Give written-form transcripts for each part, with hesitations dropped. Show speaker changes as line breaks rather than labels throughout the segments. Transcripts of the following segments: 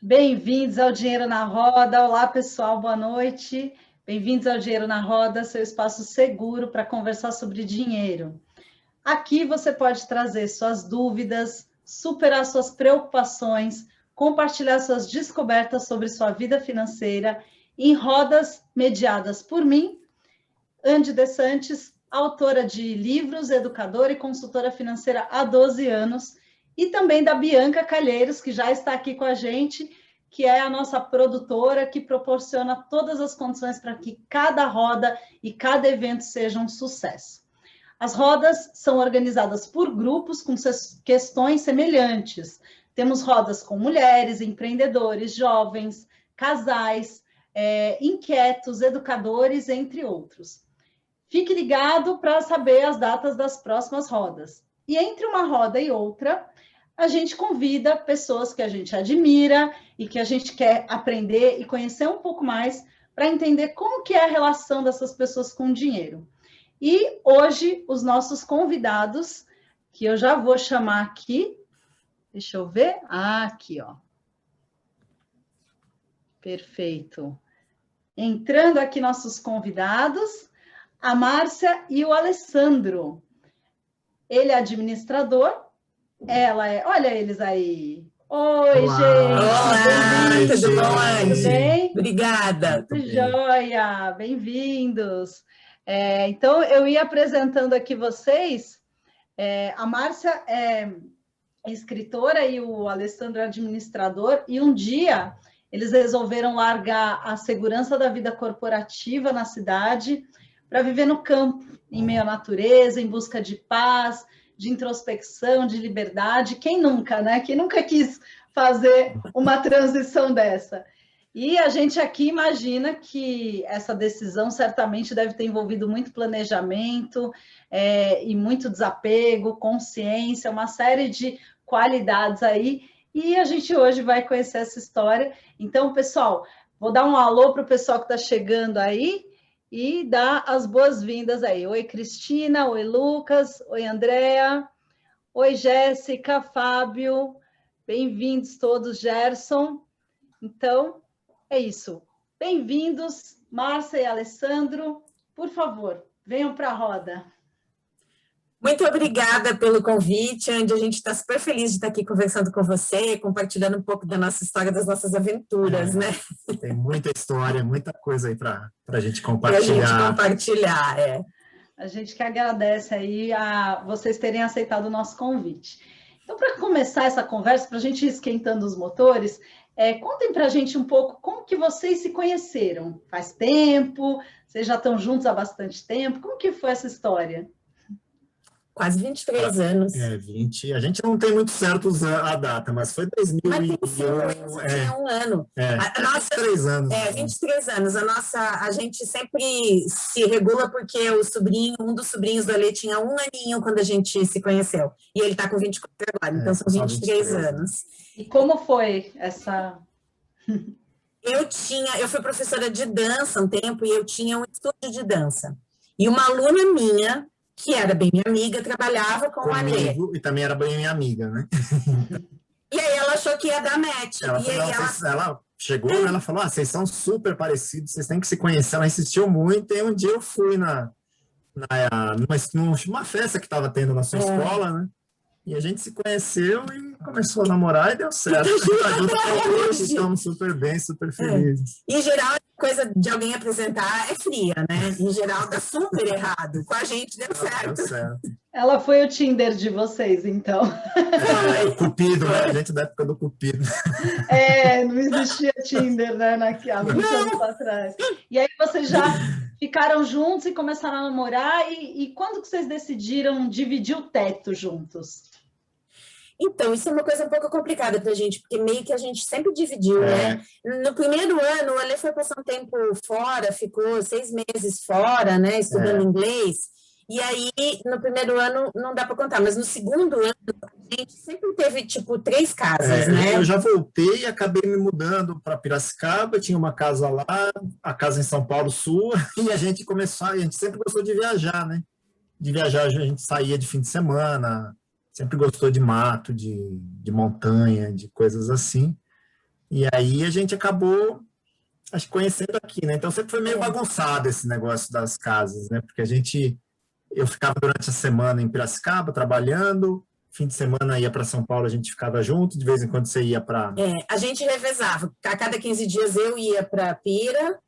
Bem-vindos ao Dinheiro na Roda. Olá, pessoal, boa noite. Bem-vindos ao Dinheiro na Roda, seu espaço seguro para conversar sobre dinheiro. Aqui você pode trazer suas dúvidas, superar suas preocupações, compartilhar suas descobertas sobre sua vida financeira em rodas mediadas por mim, Andy De Santis, autora de livros, educadora e consultora financeira há 12 anos, e também da Bianca Calheiros, que já está aqui com a gente, que é a nossa produtora, que proporciona todas as condições para que cada roda e cada evento seja um sucesso. As rodas são organizadas por grupos com questões semelhantes. Temos rodas com mulheres, empreendedores, jovens, casais, inquietos, educadores, entre outros. Fique ligado para saber as datas das próximas rodas. E entre uma roda e outra, a gente convida pessoas que a gente admira e que a gente quer aprender e conhecer um pouco mais para entender como que é a relação dessas pessoas com o dinheiro. E hoje, os nossos convidados, que eu já vou chamar aqui, deixa eu ver, aqui, ó. Perfeito. Entrando aqui nossos convidados, a Márcia e o Alessandro. Ele é administrador, ela é... Olha eles aí. Oi,
Olá.
gente.
Olá, tudo bom,
Andy? Tudo bem?
Obrigada.
Tudo jóia, bem-vindos. Então, eu ia apresentando aqui vocês. A Márcia é escritora e o Alessandro é administrador, e um dia eles resolveram largar a segurança da vida corporativa na cidade para viver no campo, em meio à natureza, em busca de paz, de introspecção, de liberdade. Quem nunca, né? Quem nunca quis fazer uma transição dessa? E a gente aqui imagina que essa decisão certamente deve ter envolvido muito planejamento e muito desapego, consciência, uma série de qualidades aí. E a gente hoje vai conhecer essa história. Então, pessoal, vou dar um alô para o pessoal que está chegando aí e dar as boas-vindas aí. Oi, Cristina. Oi, Lucas. Oi, Andréa. Oi, Jéssica, Fábio. Bem-vindos todos, Gerson. Então, é isso. Bem-vindos, Márcia e Alessandro. Por favor, venham para a roda.
Muito obrigada pelo convite, Andy. A gente está super feliz de estar aqui conversando com você, compartilhando um pouco da nossa história, das nossas aventuras, né?
Tem muita história, muita coisa aí para a gente compartilhar.
Para a gente compartilhar,
A gente que agradece aí a vocês terem aceitado o nosso convite. Então, para começar essa conversa, para a gente ir esquentando os motores, contem para a gente um pouco como que vocês se conheceram. Faz tempo? Vocês já estão juntos há bastante tempo? Como que foi essa história?
Quase 23 anos.
20. A gente não tem muito certo a data, mas foi 2001.
Mas tinha um ano.
23 anos.
23 anos. A gente sempre se regula porque um dos sobrinhos da Lê tinha um aninho quando a gente se conheceu. E ele está com 24 agora, então são 23 anos.
E como foi essa...
Eu fui professora de dança um tempo e eu tinha um estúdio de dança. E uma aluna minha, que era bem minha amiga, trabalhava com a Lê.
E também era bem minha amiga, né?
E aí ela achou que ia dar match.
Ela chegou, ela falou, vocês são super parecidos, vocês têm que se conhecer. Ela insistiu muito, e um dia eu fui numa festa que estava tendo na sua escola, né? E a gente se conheceu e começou a namorar e deu certo. Hoje estamos super bem, super felizes.
Em geral, a coisa de alguém apresentar é fria, né? Em geral, dá super errado. Com a gente deu certo.
Deu certo.
Ela foi o Tinder de vocês, então.
O Cupido, né? A gente da época do Cupido.
Não existia Tinder, né? Há 20 anos atrás. E aí vocês já ficaram juntos e começaram a namorar. E quando que vocês decidiram dividir o teto juntos?
Então, isso é uma coisa um pouco complicada pra gente, porque meio que a gente sempre dividiu, né? No primeiro ano, o Ale foi passar um tempo fora, ficou 6 meses fora, né? Estudando inglês. E aí, no primeiro ano, não dá para contar, mas no segundo ano, a gente sempre teve, 3 casas, né?
Eu já voltei e acabei me mudando para Piracicaba, tinha uma casa lá, a casa em São Paulo, sua, e a gente sempre gostou de viajar, né? De viajar, a gente saía de fim de semana, sempre gostou de mato, de montanha, de coisas assim. E aí a gente acabou, acho que conhecendo aqui, né? Então sempre foi meio bagunçado esse negócio das casas, né? Porque eu ficava durante a semana em Piracicaba trabalhando, fim de semana ia para São Paulo, a gente ficava junto, de vez em quando você ia para...
A gente revezava, a cada 15 dias eu ia para Pira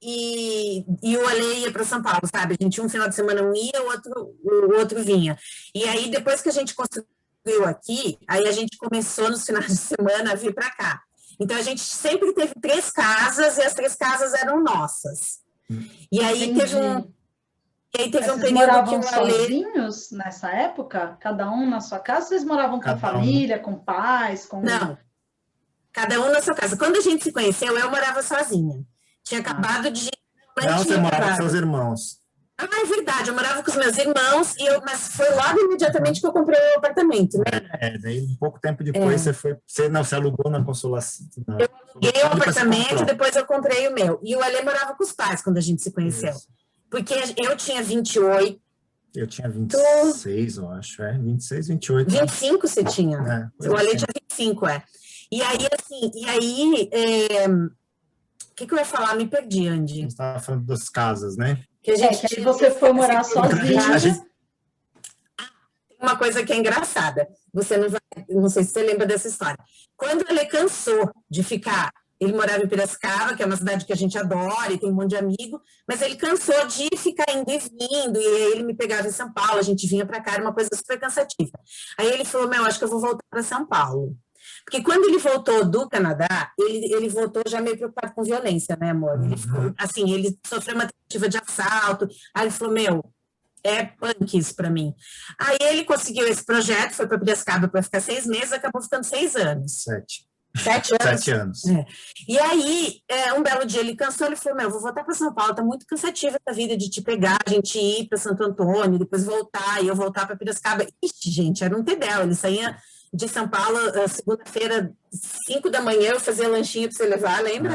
e o Ale ia para São Paulo, sabe? A gente um final de semana ia, o outro vinha. E aí depois que a gente construiu aqui, aí a gente começou nos finais de semana a vir para cá. Então a gente sempre teve 3 casas e as 3 casas eram nossas. E aí teve um
Vocês moravam sozinhos nessa época? Cada um na sua casa? Vocês moravam com família, com pais?
Não, cada um na sua casa. Quando a gente se conheceu, eu morava sozinha. Tinha acabado de...
Não, você morava com seus irmãos.
Ah, é verdade, eu morava com os meus irmãos, mas foi logo imediatamente que eu comprei o apartamento, né?
Daí um pouco tempo depois você alugou na Consolação.
Eu aluguei o apartamento, depois eu comprei o meu. E o Ale morava com os pais quando a gente se conheceu. Isso. Porque eu tinha 28.
Eu tinha 26, eu acho. 26, 28.
25 você tinha. O Ale tinha 25, E aí, assim, o que eu ia falar? Me perdi, Andy.
A gente estava falando das casas, né?
Que aí você foi morar sozinha.
Tem uma coisa que é engraçada. Não sei se você lembra dessa história. Quando ele cansou de ficar, ele morava em Piracicaba, que é uma cidade que a gente adora e tem um monte de amigo, mas ele cansou de ficar indo e vindo, e aí ele me pegava em São Paulo, a gente vinha para cá, era uma coisa super cansativa. Aí ele falou, acho que eu vou voltar para São Paulo. Porque quando ele voltou do Canadá, ele voltou já meio preocupado com violência, né, amor? Ele ficou, assim, ele sofreu uma tentativa de assalto, aí ele falou, é punk isso para mim. Aí ele conseguiu esse projeto, foi para Piracicaba para ficar 6 meses, acabou ficando 6 anos. 7 anos?
7 anos.
E aí, um belo dia ele cansou, ele falou, eu vou voltar para São Paulo, tá muito cansativa essa vida de te pegar, a gente ir para Santo Antônio, depois voltar, e eu voltar para Piracicaba. Ixi, gente, era um tedel, ele saía de São Paulo, segunda-feira, 5 da manhã, eu fazia lanchinho para você levar, lembra?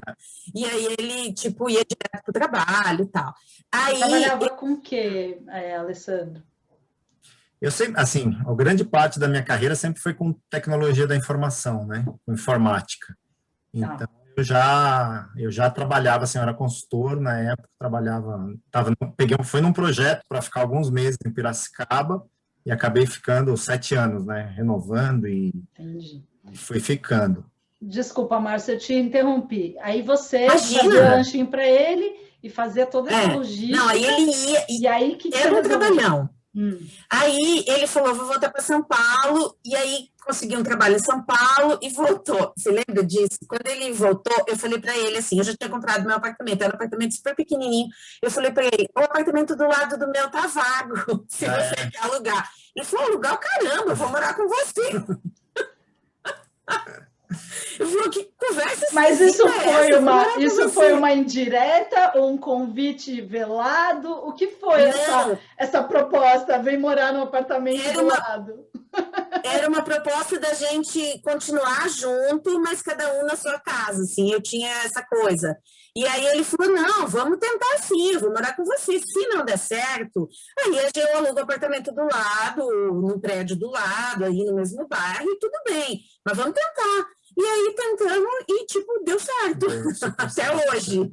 E aí ele, ia direto pro trabalho e tal. Aí,
trabalhava com o quê, Alessandro?
Eu sempre, assim, a grande parte da minha carreira sempre foi com tecnologia da informação, né? Com informática. Então, eu já trabalhava, assim, eu era consultor na época, fui num projeto para ficar alguns meses em Piracicaba, e acabei ficando 7 anos, né? Renovando e fui ficando.
Desculpa, Márcia, eu te interrompi. Aí você fazia lanchinho para ele e fazia toda essa logística.
Não, aí ele ia...
E aí que
era um trabalhão. Aí ele falou, vou voltar para São Paulo, e aí conseguiu um trabalho em São Paulo e voltou. Você lembra disso? Quando ele voltou, eu falei para ele assim, eu já tinha comprado meu apartamento, era um apartamento super pequenininho, eu falei para ele, o apartamento do lado do meu tá vago, se você quer alugar. Ele falou, alugar o caramba, eu vou morar com você. Eu falei, que conversa.
Mas isso foi uma indireta ou um convite velado? O que foi essa proposta? Vem morar no apartamento do lado.
Era uma proposta da gente continuar junto, mas cada um na sua casa, assim, eu tinha essa coisa. E aí ele falou, não, vamos tentar sim, eu vou morar com você. Se não der certo, aí eu alugo o apartamento do lado, no prédio do lado, aí no mesmo bairro, e tudo bem, mas vamos tentar. E aí tentamos e, deu certo, até hoje.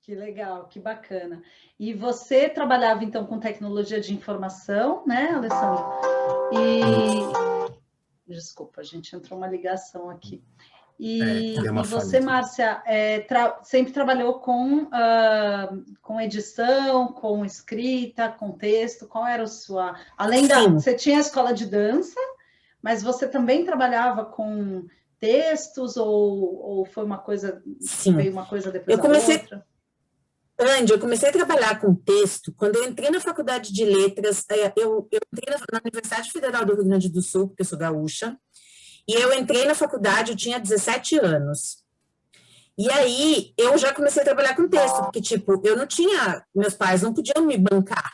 Que legal, que bacana. E você trabalhava, então, com tecnologia de informação, né, Alessandro? Desculpa, a gente entrou uma ligação aqui. E você, Márcia, sempre trabalhou com edição, com escrita, com texto? Qual era a sua... Você tinha a escola de dança, mas você também trabalhava com textos ou foi uma coisa...
Sim.
Veio uma coisa depois da outra?
Andy, eu comecei a trabalhar com texto quando eu entrei na faculdade de letras. Eu entrei na Universidade Federal do Rio Grande do Sul, porque eu sou gaúcha, e eu entrei na faculdade, eu tinha 17 anos. E aí, eu já comecei a trabalhar com texto, porque, eu não tinha... Meus pais não podiam me bancar.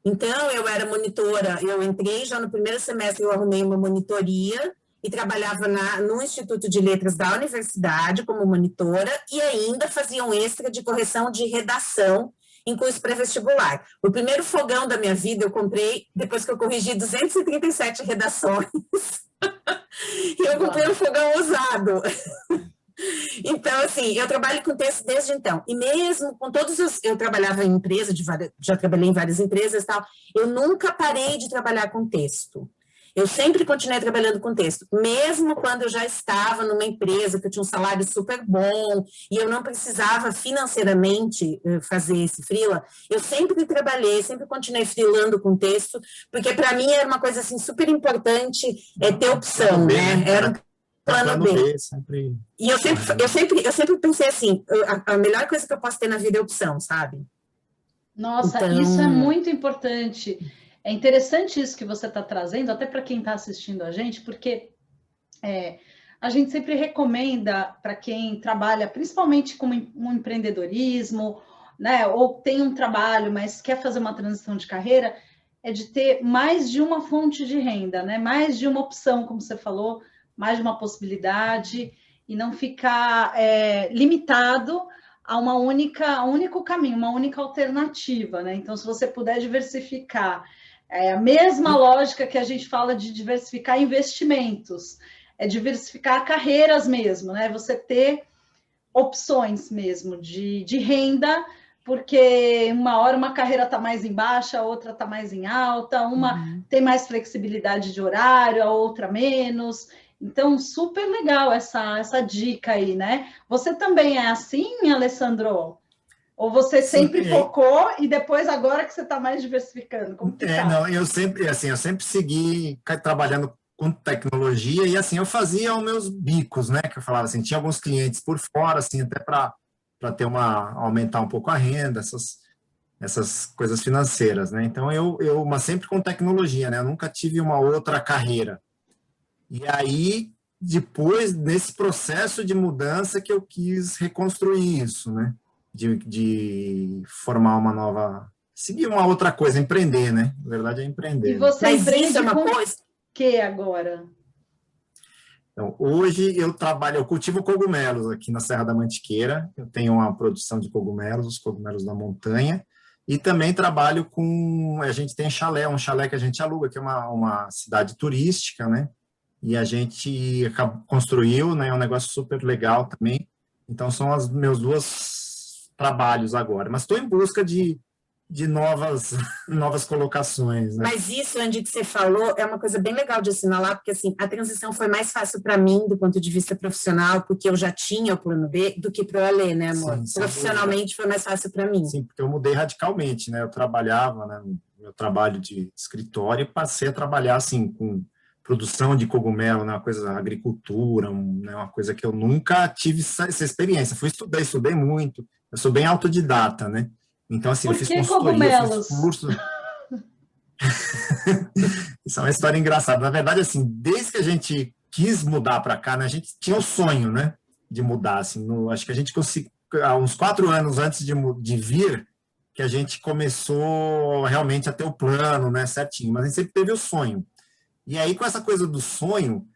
Então, eu era monitora, eu entrei já no primeiro semestre, eu arrumei uma monitoria, e trabalhava no Instituto de Letras da universidade como monitora e ainda fazia um extra de correção de redação em curso pré-vestibular. O primeiro fogão da minha vida eu comprei depois que eu corrigi 237 redações. E eu comprei um fogão usado. Então, assim, eu trabalho com texto desde então. E mesmo com todos os... Eu trabalhava em empresa, já trabalhei em várias empresas e tal. Eu nunca parei de trabalhar com texto. Eu sempre continuei trabalhando com texto. Mesmo quando eu já estava numa empresa que eu tinha um salário super bom e eu não precisava financeiramente fazer esse freela, eu sempre trabalhei, sempre continuei freelando com texto, porque para mim era uma coisa assim super importante ter opção, né? Era plano B.
Sempre...
E eu sempre pensei assim, a melhor coisa que eu posso ter na vida é opção, sabe?
Nossa, então... isso é muito importante. É interessante isso que você está trazendo, até para quem está assistindo a gente, porque a gente sempre recomenda para quem trabalha, principalmente com um empreendedorismo, né, ou tem um trabalho, mas quer fazer uma transição de carreira, é de ter mais de uma fonte de renda, né? Mais de uma opção, como você falou, mais de uma possibilidade, e não ficar limitado a um único caminho, uma única alternativa, né? Então, se você puder diversificar, a mesma lógica que a gente fala de diversificar investimentos, é diversificar carreiras mesmo, né? Você ter opções mesmo de renda, porque uma hora uma carreira está mais em baixa, a outra está mais em alta, uma tem mais flexibilidade de horário, a outra menos. Então, super legal essa dica aí, né? Você também é assim, Alessandro? Ou você sempre focou e depois agora que você está mais diversificando? Como que tá?
Não, eu sempre segui trabalhando com tecnologia e assim, eu fazia os meus bicos, né? Que eu falava assim, tinha alguns clientes por fora, assim, até para ter aumentar um pouco a renda, essas coisas financeiras, né? Então, mas sempre com tecnologia, né? Eu nunca tive uma outra carreira. E aí, depois, nesse processo de mudança que eu quis reconstruir isso, né? De formar uma nova... Seguir uma outra coisa, empreender, né? Na verdade, é empreender.
E você empreende
isso é uma coisa...
que agora?
Então, hoje eu cultivo cogumelos aqui na Serra da Mantiqueira. Eu tenho uma produção de cogumelos, os cogumelos da montanha. E também trabalho com... A gente tem um chalé que a gente aluga, que é uma cidade turística, né? E a gente construiu, né? É um negócio super legal também. Então, são os meus dois trabalhos agora. Mas estou em busca de novas colocações. Né?
Mas isso, Andy, que você falou, é uma coisa bem legal de assinalar, porque assim, a transição foi mais fácil para mim, do ponto de vista profissional, porque eu já tinha o plano B, do que para o Alê, né, amor? Sim, profissionalmente foi mais fácil para mim.
Sim, porque eu mudei radicalmente, né? Eu trabalhava, né, no meu trabalho de escritório e passei a trabalhar assim, com produção de cogumelo, né, uma coisa, agricultura, né, uma coisa que eu nunca tive essa experiência. Estudei muito, eu sou bem autodidata, né? Então, assim, eu fiz consultoria, eu fiz curso. Isso é uma história engraçada. Na verdade, assim, desde que a gente quis mudar para cá, né, a gente tinha o sonho, né, de mudar. Assim, acho que a gente conseguiu, há uns 4 anos antes de vir, que a gente começou realmente a ter o plano, né, certinho. Mas a gente sempre teve o sonho. E aí, com essa coisa do sonho,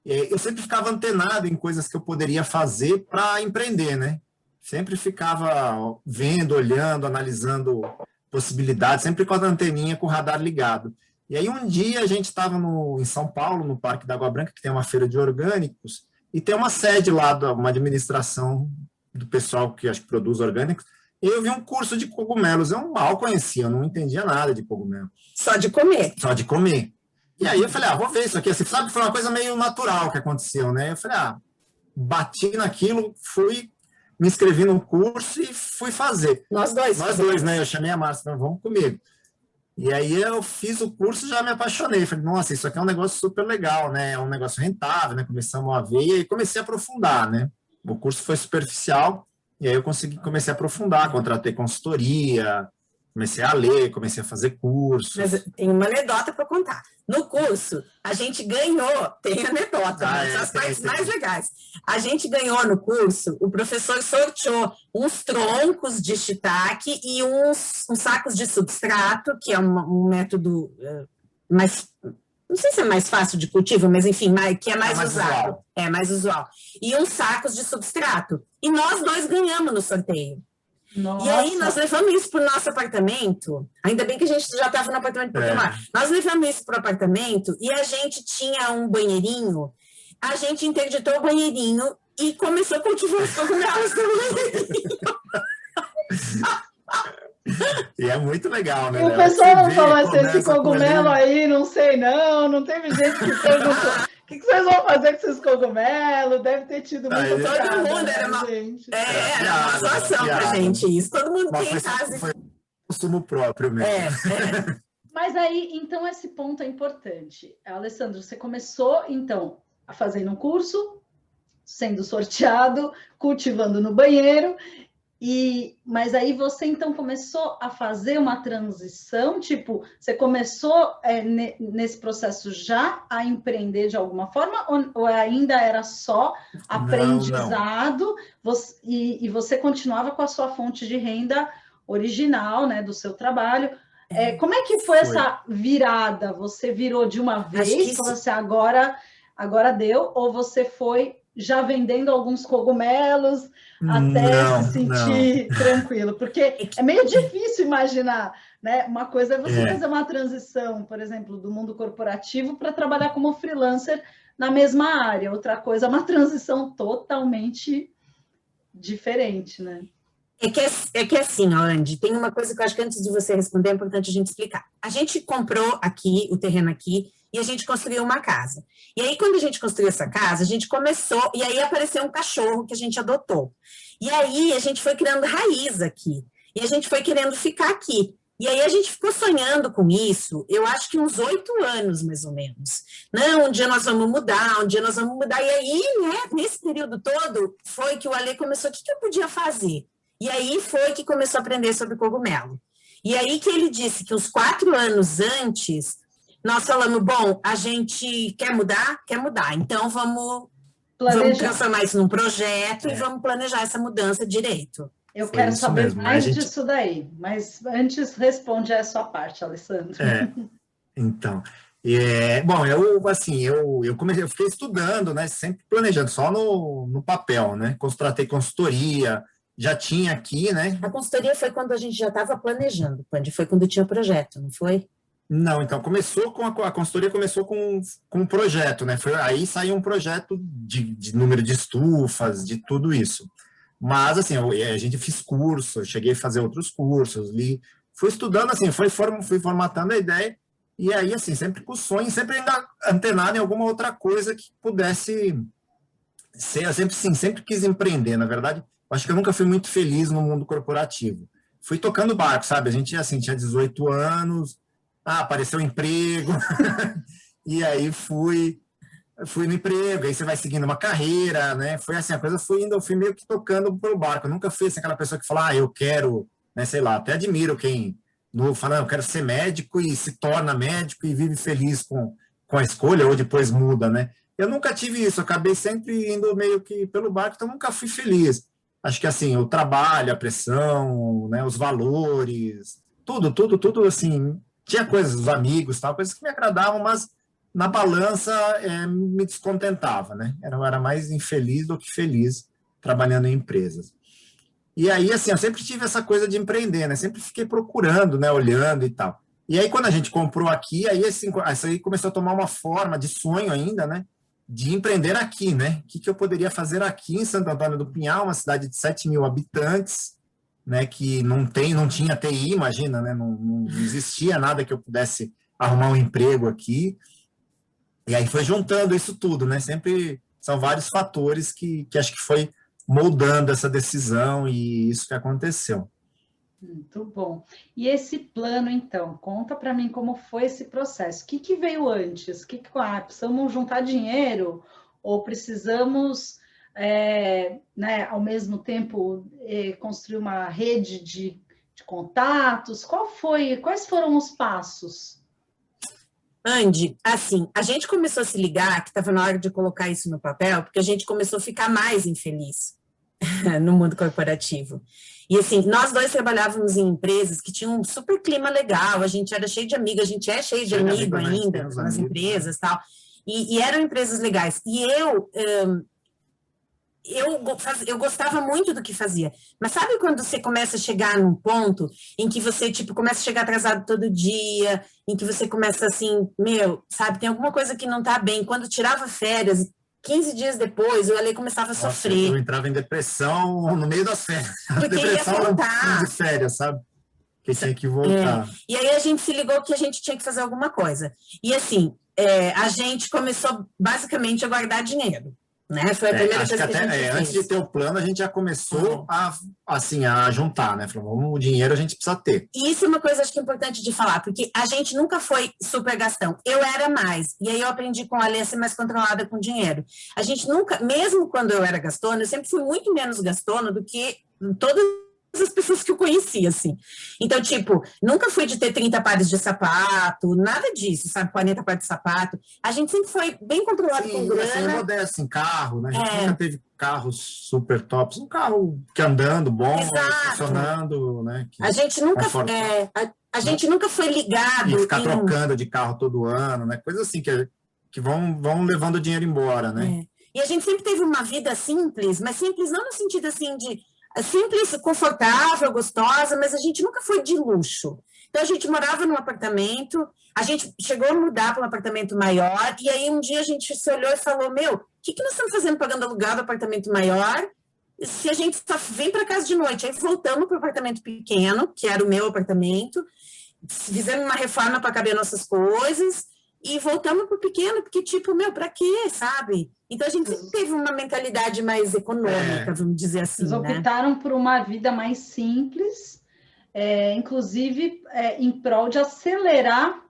eu sempre ficava antenado em coisas que eu poderia fazer para empreender, né? Sempre ficava vendo, olhando, analisando possibilidades, sempre com a anteninha, com o radar ligado. E aí um dia a gente estava em São Paulo, no Parque da Água Branca, que tem uma feira de orgânicos, e tem uma sede lá, uma administração do pessoal que acho que produz orgânicos, e eu vi um curso de cogumelos. Eu mal conhecia, eu não entendia nada de cogumelo.
Só de comer.
Só de comer. E aí eu falei, vou ver isso aqui. Assim, sabe, foi uma coisa meio natural que aconteceu, né? Eu falei, bati naquilo, me inscrevi no curso e fui fazer.
Nós dois,
né? Eu chamei a Márcia, vamos comigo. E aí eu fiz o curso e já me apaixonei. Falei, nossa, isso aqui é um negócio super legal, né? É um negócio rentável, né? Começamos a ver e aí comecei a aprofundar, né? O curso foi superficial e aí eu comecei a aprofundar, contratei consultoria, comecei a ler, comecei a fazer cursos.
Mas tem uma anedota para contar. No curso, a gente ganhou, tem anedota, as partes mais legais. A gente ganhou no curso, o professor sorteou uns troncos de shiitake e uns sacos de substrato, que é um método mais, não sei se é mais fácil de cultivo, mas enfim, que é mais usado. É mais usual. E uns sacos de substrato. E nós dois ganhamos no sorteio. Nossa. E aí nós levamos isso para o nosso apartamento, ainda bem que a gente já estava no apartamento um pouquinho mais. Nós levamos isso para o apartamento e a gente tinha um banheirinho, a gente interditou o banheirinho e começou a cultivar os cogumelos também.
E é muito legal, né?
E o pessoal não falou assim, esse cogumelo aí, não sei não teve gente que perguntou, o que vocês vão fazer com esses cogumelos? Deve ter tido muita piada,
todo mundo era uma,
gente.
Era uma situação pra gente isso. Todo mundo tem em casa.
Foi consumo próprio mesmo.
Mas aí, então, esse ponto é importante. Alessandro, você começou, então, fazendo um curso, sendo sorteado, cultivando no banheiro, mas aí você, então, começou a fazer uma transição, tipo, você começou nesse processo já a empreender de alguma forma, ou ainda era só aprendizado, não. E você continuava com a sua fonte de renda original, né, do seu trabalho. Como é que foi essa virada? Você virou de uma vez, falou assim, agora deu, ou você foi já vendendo alguns cogumelos até se sentir tranquilo? Porque é meio difícil imaginar, né? Uma coisa é você fazer uma transição, por exemplo, do mundo corporativo para trabalhar como freelancer na mesma área. Outra coisa é uma transição totalmente diferente, né?
É que assim, Andy, tem uma coisa que eu acho que antes de você responder é importante a gente explicar. A gente comprou aqui, o terreno aqui, e a gente construiu uma casa. E aí, quando a gente construiu essa casa, a gente começou, e aí apareceu um cachorro que a gente adotou. E aí, a gente foi criando raiz aqui. E a gente foi querendo ficar aqui. E aí, a gente ficou sonhando com isso, eu acho que uns 8 anos, mais ou menos. Não, um dia nós vamos mudar, um dia nós vamos mudar. E aí, né, nesse período todo, foi que o Ale começou, o que eu podia fazer? E aí foi que começou a aprender sobre cogumelo. E aí que ele disse que uns 4 anos antes, nós falamos, bom, a gente quer mudar? Quer mudar. Então, vamos transformar isso num projeto e vamos planejar essa mudança direito.
Eu quero saber mais disso daí, mas antes responde a sua parte, Alessandro.
Então, bom, eu fiquei estudando, né, sempre planejando, só no papel, né, contratei consultoria, já tinha aqui, né?
A consultoria foi quando a gente já estava planejando, foi quando tinha projeto, não foi?
Não, então começou com a consultoria começou com um projeto, né? Aí saiu um projeto de número de estufas, de tudo isso. Mas assim, a gente fez curso, eu cheguei a fazer outros cursos, fui estudando assim, fui formatando a ideia, e aí assim, sempre com o sonho, sempre ainda antenado em alguma outra coisa que pudesse ser, eu sempre quis empreender, na verdade. Acho que eu nunca fui muito feliz no mundo corporativo. Fui tocando barco, sabe? A gente, assim, tinha 18 anos, apareceu um emprego, e aí fui no emprego, aí você vai seguindo uma carreira, né? Foi assim, a coisa foi indo, eu fui meio que tocando pelo barco. Eu nunca fui assim, aquela pessoa que fala, eu quero, né, sei lá, até admiro quem fala, eu quero ser médico e se torna médico e vive feliz com a escolha, ou depois muda, né? Eu nunca tive isso, eu acabei sempre indo meio que pelo barco, então nunca fui feliz. Acho que, assim, o trabalho, a pressão, né, os valores, tudo, assim, tinha coisas, os amigos, tal, coisas que me agradavam, mas na balança me descontentava, né? Eu era mais infeliz do que feliz trabalhando em empresas. E aí, assim, eu sempre tive essa coisa de empreender, né? Sempre fiquei procurando, né, olhando e tal. E aí, quando a gente comprou aqui, aí, assim, isso aí começou a tomar uma forma de sonho ainda, né? De empreender aqui, né? O que eu poderia fazer aqui em Santo Antônio do Pinhal, uma cidade de 7 mil habitantes, né? Que não tinha TI, imagina, né? Não existia nada que eu pudesse arrumar um emprego aqui. E aí foi juntando isso tudo, né? Sempre são vários fatores que acho que foi moldando essa decisão e isso que aconteceu.
Muito bom. E esse plano, então, conta para mim como foi esse processo. O que veio antes? Precisamos juntar dinheiro ou precisamos, né, ao mesmo tempo, construir uma rede de contatos? Quais foram os passos?
Andy, assim, a gente começou a se ligar que estava na hora de colocar isso no papel, porque a gente começou a ficar mais infeliz no mundo corporativo. E assim, nós dois trabalhávamos em empresas que tinham um super clima legal, a gente era cheio de amigos, a gente é cheio de amigo ainda nas empresas e tal, e eram empresas legais. E eu gostava muito do que fazia, mas sabe quando você começa a chegar num ponto em que você, tipo, começa a chegar atrasado todo dia, em que você começa assim, sabe, tem alguma coisa que não tá bem, quando tirava férias, 15 dias depois, o Ale começava a sofrer.
Eu entrava em depressão no meio das férias.
Porque
depressão
ia voltar.
de férias, sabe? Que tinha que voltar.
E aí a gente se ligou que a gente tinha que fazer alguma coisa. E assim, a gente começou basicamente a guardar dinheiro. Né? Foi a primeira coisa que a gente fez.
Antes de ter o plano, a gente já começou a juntar, né? Falou, o dinheiro a gente precisa ter.
E isso é uma coisa, acho que é importante de falar, porque a gente nunca foi super gastão. Eu era mais, e aí eu aprendi com a Ale a ser mais controlada com dinheiro. A gente nunca, mesmo quando eu era gastona, eu sempre fui muito menos gastona do que todas as pessoas que eu conhecia, assim. Então, tipo, nunca fui de ter 30 pares de sapato, nada disso, sabe? 40 pares de sapato. A gente sempre foi bem controlado com grana.
Assim, carro, né? A gente nunca teve carros super tops. Um carro que andando, bom, funcionando, né?
A gente nunca... a gente nunca foi ligado...
E ficar trocando de carro todo ano, né? Coisas assim que vão levando o dinheiro embora, né?
E a gente sempre teve uma vida simples, mas simples não no sentido, assim, de... simples, confortável, gostosa, mas a gente nunca foi de luxo. Então, a gente morava num apartamento, a gente chegou a mudar para um apartamento maior, e aí um dia a gente se olhou e falou, o que nós estamos fazendo pagando aluguel do apartamento maior, se a gente só vem para casa de noite? Aí voltamos para o apartamento pequeno, que era o meu apartamento, fizemos uma reforma para caber nossas coisas, e voltamos para o pequeno, porque tipo, para quê, sabe? Então, a gente sempre teve uma mentalidade mais econômica, vamos dizer assim,
Eles optaram por uma vida mais simples, inclusive em prol de acelerar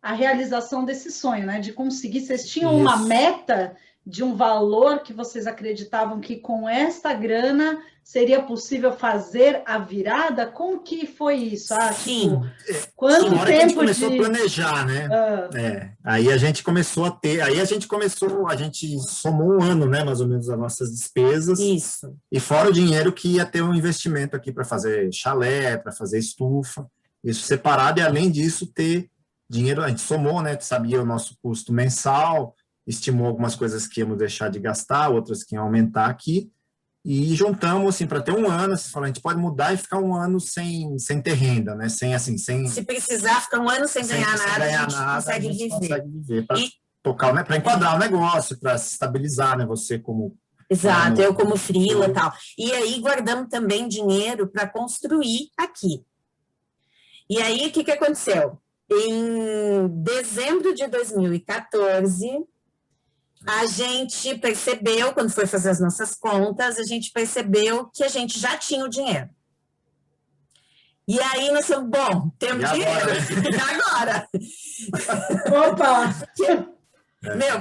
a realização desse sonho, né? De conseguir, vocês tinham uma meta de um valor que vocês acreditavam que com esta grana seria possível fazer a virada? Como que foi isso?
Sim.
Tipo, quanto tempo
a gente começou a planejar, né? Aí a gente começou a ter, a gente somou um ano, né, mais ou menos, as nossas despesas.
Isso.
E fora o dinheiro que ia ter um investimento aqui para fazer chalé, para fazer estufa, isso separado, e além disso ter dinheiro, a gente somou, né, sabia o nosso custo mensal, estimou algumas coisas que íamos deixar de gastar, outras que iam aumentar aqui, e juntamos, assim, para ter um ano, a gente pode mudar e ficar um ano sem ter renda, né?
Se precisar ficar um ano sem ganhar nada, a gente consegue viver.
Para tocar, né? Para enquadrar o negócio, para se estabilizar, né? Você como...
Exato, eu como freela e tal. E aí guardamos também dinheiro para construir aqui. E aí, o que aconteceu? Em dezembro de 2014... a gente percebeu, quando foi fazer as nossas contas, a gente percebeu que a gente já tinha o dinheiro. E aí nós falamos, bom, temos dinheiro. Agora?
Opa!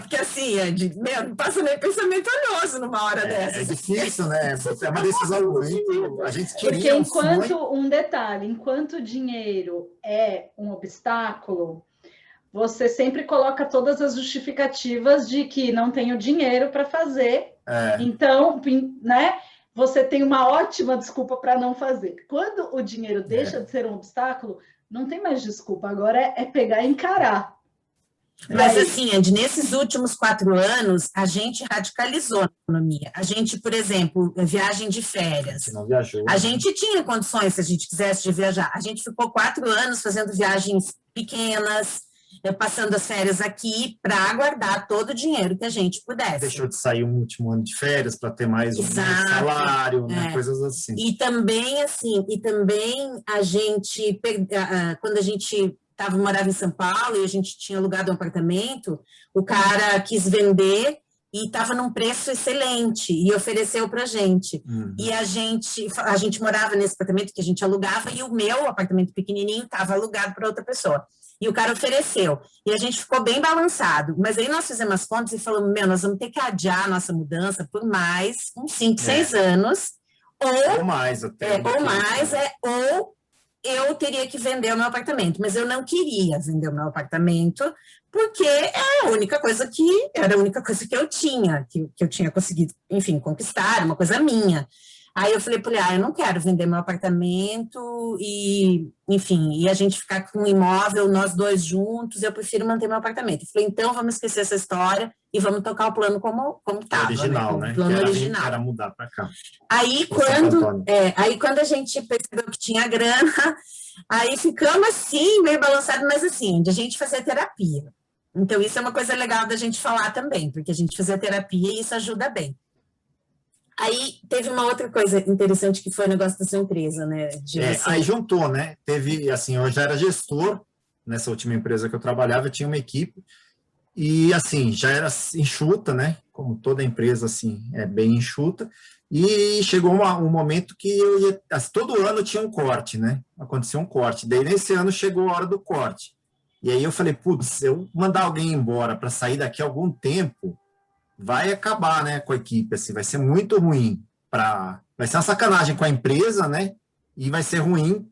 Porque assim, não passa nem pensamento olhoso numa hora dessa.
É difícil, né? É uma decisão muito... A gente queria
porque enquanto o dinheiro é um obstáculo, você sempre coloca todas as justificativas de que não tenho dinheiro para fazer. Então, né, você tem uma ótima desculpa para não fazer. Quando o dinheiro deixa de ser um obstáculo, não tem mais desculpa. Agora é pegar e encarar.
Mas assim, Andy, nesses últimos 4 anos, a gente radicalizou a economia. A gente, por exemplo, viagem de férias.
A gente não viajou.
A gente tinha condições, se a gente quisesse, de viajar. A gente ficou 4 anos fazendo viagens pequenas, passando as férias aqui para guardar todo o dinheiro que a gente pudesse.
Deixou de sair um último ano de férias para ter mais um salário, né? Coisas assim.
E também, a gente, quando a gente morava em São Paulo e a gente tinha alugado um apartamento, o cara quis vender e estava num preço excelente e ofereceu para a gente. E a gente morava nesse apartamento que a gente alugava e o meu apartamento pequenininho estava alugado para outra pessoa. E o cara ofereceu. E a gente ficou bem balançado. Mas aí nós fizemos as contas e falamos, nós vamos ter que adiar a nossa mudança por mais uns 5, 6 anos.
Ou mais até.
Ou eu teria que vender o meu apartamento. Mas eu não queria vender o meu apartamento, porque era a única coisa que eu tinha, que eu tinha conseguido, enfim, conquistar, uma coisa minha. Aí eu falei para ele, eu não quero vender meu apartamento e, enfim, e a gente ficar com um imóvel, nós dois juntos, eu prefiro manter meu apartamento. Eu falei, então vamos esquecer essa história e vamos tocar o plano como estava.
Original, né?
O plano original.
Era mudar para cá.
Aí quando a gente percebeu que tinha grana, aí ficamos assim, meio balançados, mas assim, de a gente fazer terapia. Então, isso é uma coisa legal da gente falar também, porque a gente fazia terapia e isso ajuda bem. Aí, teve uma outra coisa interessante que foi o negócio da sua empresa, né?
Aí juntou, né? Teve, assim, eu já era gestor nessa última empresa que eu trabalhava, eu tinha uma equipe, e, assim, já era enxuta, né? Como toda empresa, assim, é bem enxuta, e chegou um momento que todo ano tinha um corte, né? Aconteceu um corte, daí nesse ano chegou a hora do corte. E aí eu falei, putz, se eu mandar alguém embora para sair daqui a algum tempo, vai acabar, né, com a equipe, assim, vai ser muito ruim, vai ser uma sacanagem com a empresa, né, e vai ser ruim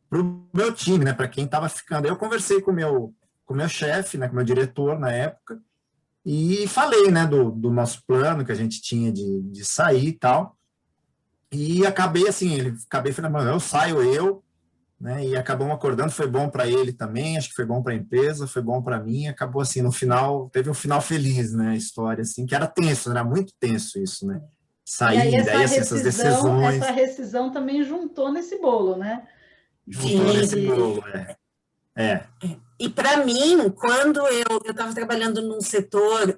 para o meu time, né, para quem estava ficando. Eu conversei com o meu chefe, né, com o meu diretor na época, e falei, né, do nosso plano que a gente tinha de sair e tal, e acabei falando, eu saio, né, e acabamos acordando, foi bom para ele também, acho que foi bom para a empresa, foi bom para mim, acabou assim, no final, teve um final feliz, né, a história, assim, que era tenso, era muito tenso isso, né, sair, daí assim, essas decisões...
Essa rescisão também juntou nesse bolo, né?
Juntou nesse bolo,
E para mim, quando eu estava trabalhando num setor,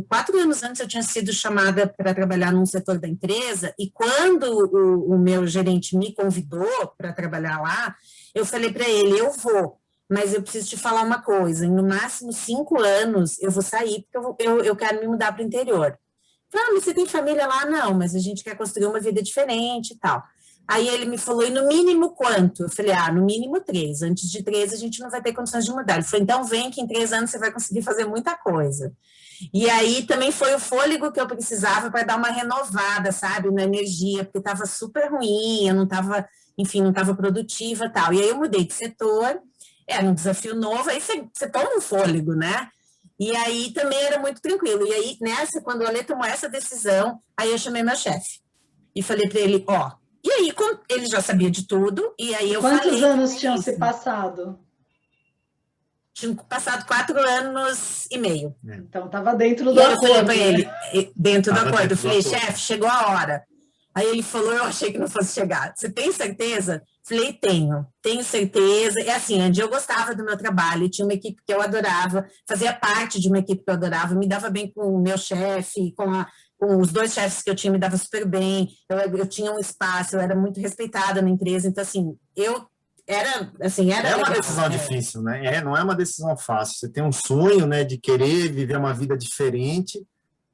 4 anos antes eu tinha sido chamada para trabalhar num setor da empresa, e quando o meu gerente me convidou para trabalhar lá, eu falei para ele, eu vou, mas eu preciso te falar uma coisa, em no máximo 5 anos eu vou sair, porque eu quero me mudar para o interior. Falei, mas você tem família lá? Não, mas a gente quer construir uma vida diferente e tal. Aí ele me falou, e no mínimo quanto? Eu falei, no mínimo 3. Antes de 3 a gente não vai ter condições de mudar. Ele falou, então vem que em 3 anos você vai conseguir fazer muita coisa. E aí também foi o fôlego que eu precisava para dar uma renovada, sabe, na energia, porque estava super ruim, eu não estava, enfim, não estava produtiva e tal. E aí eu mudei de setor, era um desafio novo, aí você toma um fôlego, né? E aí também era muito tranquilo. E aí, quando o Ale tomou essa decisão, aí eu chamei meu chefe. E falei para ele, e aí, ele já sabia de tudo, e aí eu
Quantos
falei...
Quantos anos tinham se passado?
Tinham passado 4 anos e meio.
Então, estava dentro do acordo.
Eu falei para ele, dentro do acordo, eu falei, chefe, chegou a hora. Aí ele falou, eu achei que não fosse chegar. Você tem certeza? Falei, tenho certeza. É assim, Andy, eu gostava do meu trabalho, tinha uma equipe que eu adorava, fazia parte de uma equipe que eu adorava, me dava bem com o meu chefe, com os 2 chefes que eu tinha, me dava super bem, eu tinha um espaço, eu era muito respeitada na empresa, então assim, era
uma decisão difícil, né? Não é uma decisão fácil. Você tem um sonho, né, de querer viver uma vida diferente,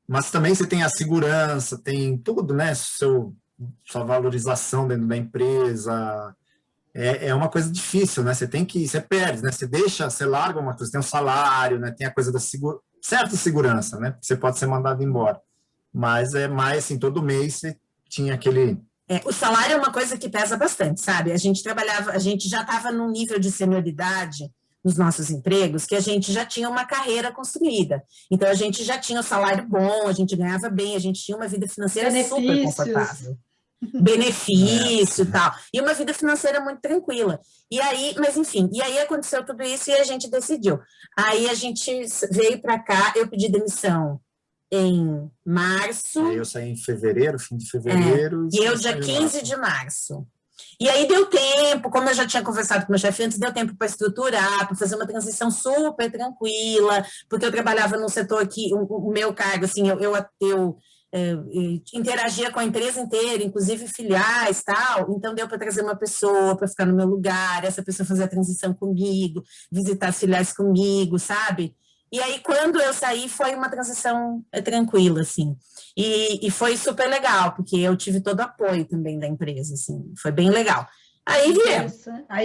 mas também você tem a segurança, tem tudo, né? Sua valorização dentro da empresa. É uma coisa difícil, né? Você perde, né? Você larga uma coisa, tem um salário, né? Tem a coisa da certa segurança, né? Você pode ser mandado embora. Mas é mais assim, todo mês você tinha aquele...
o salário é uma coisa que pesa bastante, sabe? A gente já estava num nível de senioridade nos nossos empregos que a gente já tinha uma carreira construída. Então, a gente já tinha um salário bom, a gente ganhava bem, a gente tinha uma vida financeira super confortável. Benefício e tal. E uma vida financeira muito tranquila. E aí, mas enfim, aconteceu tudo isso e a gente decidiu. Aí a gente veio para cá, eu pedi demissão em março.
Aí eu saí em fevereiro, fim de fevereiro.
E eu dia 15 de março. E aí deu tempo, como eu já tinha conversado com o meu chefe antes, deu tempo para estruturar, para fazer uma transição super tranquila, porque eu trabalhava num setor que o meu cargo, assim, eu interagia com a empresa inteira, inclusive filiais, tal, então deu para trazer uma pessoa para ficar no meu lugar, essa pessoa fazer a transição comigo, visitar as filiais comigo, sabe? E aí, quando eu saí, foi uma transição tranquila, assim. E foi super legal, porque eu tive todo o apoio também da empresa, assim. Foi bem legal. Aí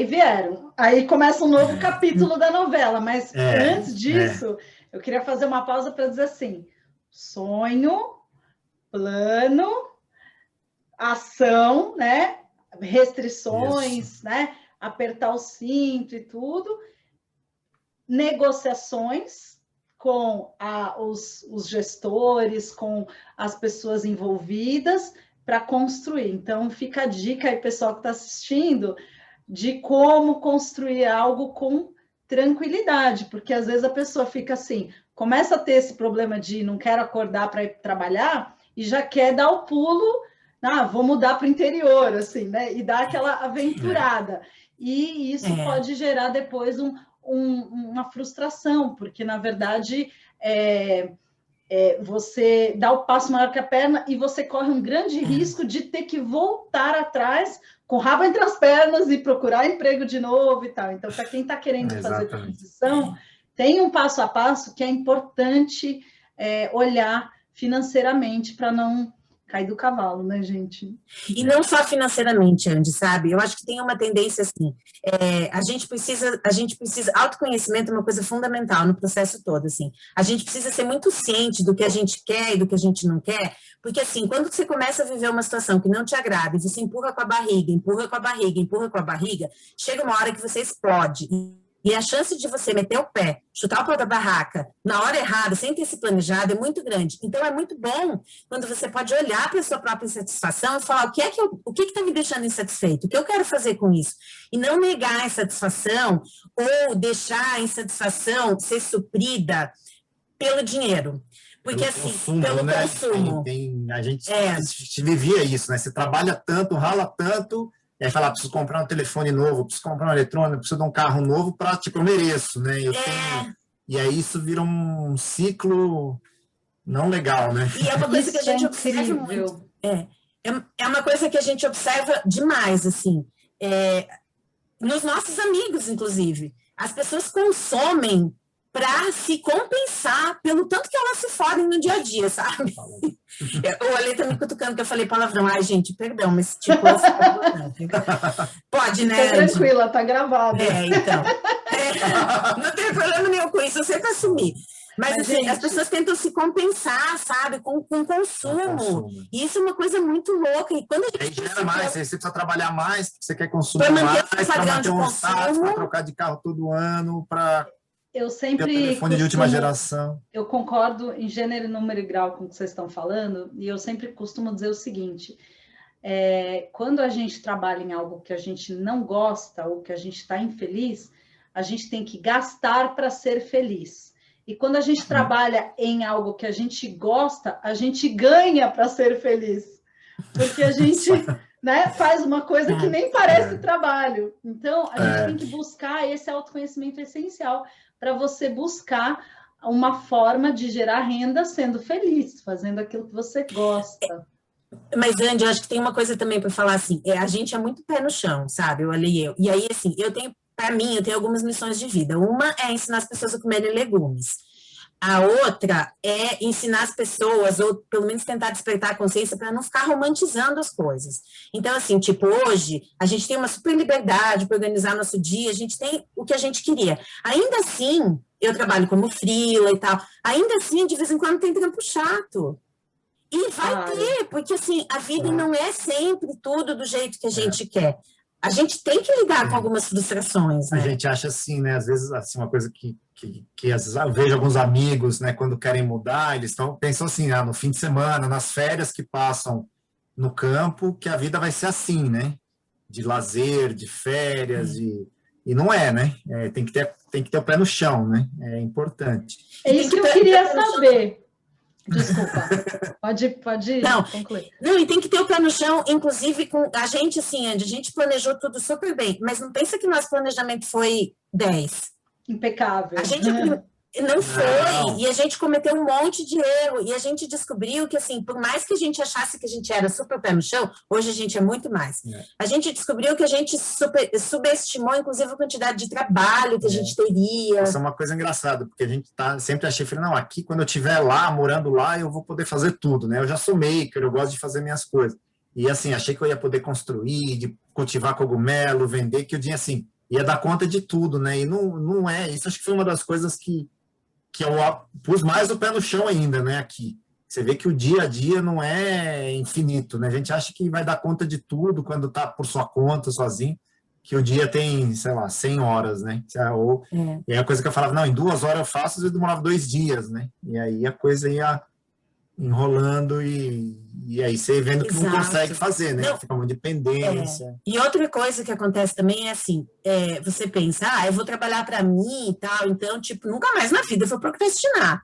vieram.
Aí começa um novo capítulo da novela. Mas antes disso, eu queria fazer uma pausa para dizer assim, sonho, plano, ação, né? Restrições, isso, né? Apertar o cinto e tudo. Negociações com os gestores, com as pessoas envolvidas para construir. Então, fica a dica aí, pessoal que está assistindo, de como construir algo com tranquilidade, porque às vezes a pessoa fica assim, começa a ter esse problema de não quero acordar para ir trabalhar e já quer dar o pulo, vou mudar para o interior, assim, né? E dar aquela aventurada. E isso pode gerar depois uma frustração, porque, na verdade, você dá o passo maior que a perna e você corre um grande risco de ter que voltar atrás com o rabo entre as pernas e procurar emprego de novo e tal. Então, para quem está querendo fazer transição, tem um passo a passo que é importante olhar financeiramente para não cair do cavalo, né, gente?
E não só financeiramente, Andy, sabe? Eu acho que tem uma tendência assim, a gente precisa, autoconhecimento é uma coisa fundamental no processo todo, assim. A gente precisa ser muito ciente do que a gente quer e do que a gente não quer, porque assim, quando você começa a viver uma situação que não te agrada, e você empurra com a barriga, empurra com a barriga, empurra com a barriga, chega uma hora que você explode. E a chance de você meter o pé, chutar o pau da barraca, na hora errada, sem ter se planejado, é muito grande. Então, é muito bom quando você pode olhar para a sua própria insatisfação e falar o que está me deixando insatisfeito, o que eu quero fazer com isso. E não negar a insatisfação ou deixar a insatisfação ser suprida pelo dinheiro. Porque, assim, pelo consumo.
A gente vivia isso, né? Você trabalha tanto, rala tanto... E aí falar, preciso comprar um telefone novo, preciso comprar um eletrônico, preciso de um carro novo para tipo, eu mereço, né? E aí isso vira um ciclo não legal, né?
E é uma coisa que a gente observa muito. É uma coisa que a gente observa demais, assim. Nos nossos amigos, inclusive. As pessoas consomem para se compensar pelo tanto que elas se fodem no dia a dia, sabe? O Ale tá me cutucando que eu falei palavrão. Ai, gente, perdão, mas tipo... Pode, né?
Tá tranquila, tá gravado.
Então. Não tem problema nenhum com isso, eu sempre assumi. Mas assim, gente, as pessoas tentam se compensar, sabe? Com consumo. E isso é uma coisa muito louca. E quando a gente
gera mais, você precisa trabalhar mais, você quer consumir mais, para manter um status, para trocar de carro todo ano, para...
Eu sempre
telefone de última geração.
Eu concordo em gênero, número e grau com o que vocês estão falando, e eu sempre costumo dizer o seguinte, quando a gente trabalha em algo que a gente não gosta ou que a gente está infeliz, a gente tem que gastar para ser feliz. E quando a gente trabalha em algo que a gente gosta, a gente ganha para ser feliz. Porque a gente... né, faz uma coisa que nem parece trabalho. Então, a gente tem que buscar esse autoconhecimento essencial para você buscar uma forma de gerar renda sendo feliz, fazendo aquilo que você gosta.
Mas, Andy, eu acho que tem uma coisa também para falar assim, a gente é muito pé no chão, sabe? Eu. E aí, assim, eu tenho algumas missões de vida. Uma é ensinar as pessoas a comerem legumes. A outra é ensinar as pessoas, ou pelo menos tentar despertar a consciência para não ficar romantizando as coisas. Então, assim, tipo, hoje, a gente tem uma super liberdade para organizar nosso dia, a gente tem o que a gente queria. Ainda assim, eu trabalho como freela e tal, ainda assim, de vez em quando tem trampo chato. E vai ter, porque, assim, a vida não é sempre tudo do jeito que a gente quer. A gente tem que lidar com algumas frustrações, né?
A gente acha assim, né? Às vezes, assim, uma coisa que às vezes eu vejo alguns amigos, né? Quando querem mudar, eles pensam assim, no fim de semana, nas férias que passam no campo, que a vida vai ser assim, né? De lazer, de férias, e não é, né? Tem que ter o pé no chão, né? É importante.
É isso que eu queria saber. Desculpa, pode concluir.
Não, e tem que ter o pé no chão, inclusive com a gente, assim, Andy, a gente planejou tudo super bem, mas não pensa que nosso planejamento foi 10.
Impecável.
A gente não foi, e a gente cometeu um monte de erro, e a gente descobriu que, assim, por mais que a gente achasse que a gente era super pé no chão, hoje a gente é muito mais. A gente descobriu que a gente subestimou, inclusive, a quantidade de trabalho que a gente teria.
Isso é uma coisa engraçada, porque a gente sempre achei, não, aqui, quando eu estiver lá, morando lá, eu vou poder fazer tudo, né? Eu já sou maker, eu gosto de fazer minhas coisas. E, assim, achei que eu ia poder construir, de cultivar cogumelo, vender, que eu tinha, assim, ia dar conta de tudo, né? E não é. Isso acho que foi uma das coisas que eu pus mais o pé no chão ainda, né, aqui. Você vê que o dia a dia não é infinito, né? A gente acha que vai dar conta de tudo quando está por sua conta, sozinho, que o dia tem, sei lá, 100 horas, né? E aí a coisa que eu falava, não, em 2 horas eu faço, às vezes demorava 2 dias, né? E aí a coisa ia enrolando e aí você vendo que não consegue fazer, né? Fica uma dependência.
E outra coisa que acontece também é assim, você pensa, eu vou trabalhar para mim e tal, então, tipo, nunca mais na vida eu vou procrastinar.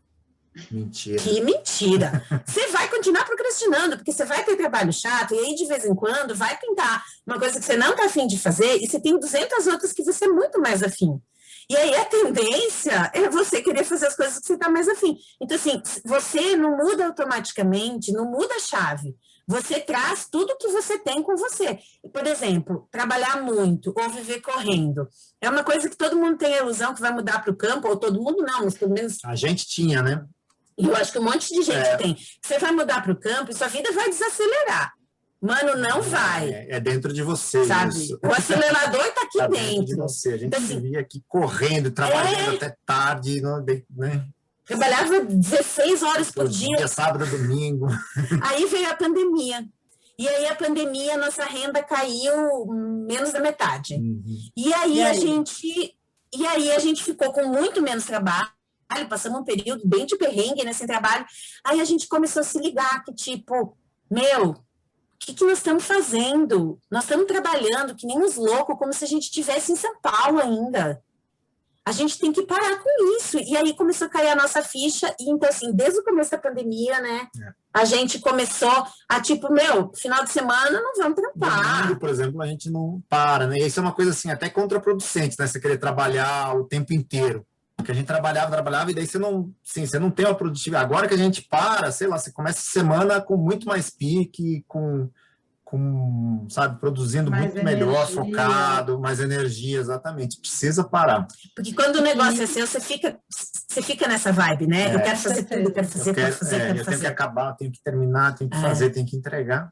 Mentira.
Que mentira. Você vai continuar procrastinando, porque você vai ter trabalho chato, e aí de vez em quando vai pintar uma coisa que você não está afim de fazer, e você tem 200 outras que você é muito mais afim. E aí a tendência é você querer fazer as coisas que você está mais afim. Então, assim, você não muda automaticamente, não muda a chave. Você traz tudo que você tem com você. Por exemplo, trabalhar muito ou viver correndo. É uma coisa que todo mundo tem a ilusão que vai mudar para o campo, ou todo mundo não, mas pelo menos...
A gente tinha, né?
Eu acho que um monte de gente tem. Você vai mudar para o campo e sua vida vai desacelerar. Mano, não vai.
É dentro de você,
sabe?
isso.
O acelerador está aqui
Tá
dentro.
de você. A gente
Então, assim,
vivia aqui correndo, trabalhando até tarde, né?
Trabalhava 16 horas por dia.
Sábado, domingo.
Aí veio a pandemia. E aí a pandemia, nossa renda caiu menos da metade.
Uhum.
E aí a gente ficou com muito menos trabalho, passamos um período bem de perrengue, né, sem trabalho. Aí a gente começou a se ligar que, tipo, o que nós estamos fazendo? Nós estamos trabalhando que nem uns loucos, como se a gente estivesse em São Paulo ainda. A gente tem que parar com isso. E aí começou a cair a nossa ficha. E então, assim, desde o começo da pandemia, né, a gente começou a, tipo, final de semana não vamos trampar.
Domingo, por exemplo, a gente não para, né? E isso é uma coisa, assim, até contraproducente, né? Você querer trabalhar o tempo inteiro. Porque a gente trabalhava, e daí você não tem uma produtividade. Agora que a gente para, sei lá, você começa a semana com muito mais pique, sabe, produzindo
mais
muito
energia.
melhor, focado, mais energia, exatamente. Precisa parar.
Porque quando o negócio é seu, você fica nessa vibe, né? Eu quero fazer tudo, eu quero fazer.
Eu tenho que acabar, tenho que terminar, tenho que fazer, tenho que entregar.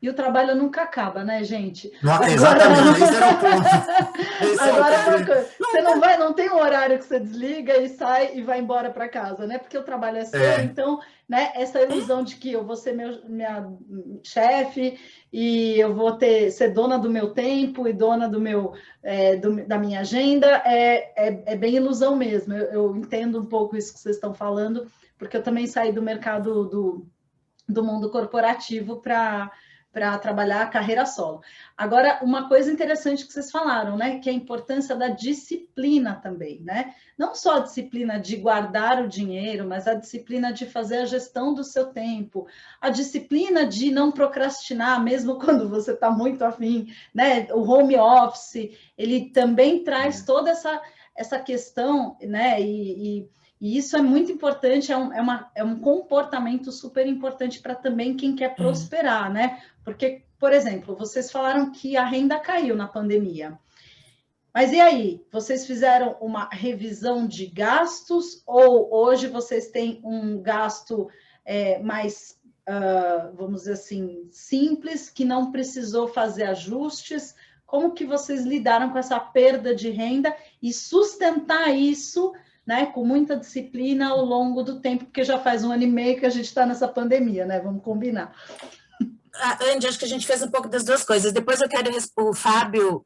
E o trabalho nunca acaba, né, gente?
Exatamente, esse era o ponto.
Agora, você não tem um horário que você desliga e sai e vai embora para casa, né? Porque o trabalho é seu, então, né, essa ilusão de que eu vou ser minha chefe e eu vou ser dona do meu tempo e dona da minha agenda, é bem ilusão mesmo. Eu entendo um pouco isso que vocês estão falando, porque eu também saí do mercado do mundo corporativo para trabalhar a carreira solo. Agora, uma coisa interessante que vocês falaram, né, que é a importância da disciplina também, né? Não só a disciplina de guardar o dinheiro, mas a disciplina de fazer a gestão do seu tempo, a disciplina de não procrastinar, mesmo quando você está muito afim, né? O home office, ele também traz toda essa questão, né? E isso é muito importante, é um comportamento super importante para também quem quer prosperar, né? Porque, por exemplo, vocês falaram que a renda caiu na pandemia. Mas e aí? Vocês fizeram uma revisão de gastos ou hoje vocês têm um gasto mais, vamos dizer assim, simples, que não precisou fazer ajustes? Como que vocês lidaram com essa perda de renda e sustentar isso, né, com muita disciplina ao longo do tempo, porque já faz 1 ano e meio que a gente está nessa pandemia, né? Vamos combinar.
Andy, acho que a gente fez um pouco das duas coisas. Depois o Fábio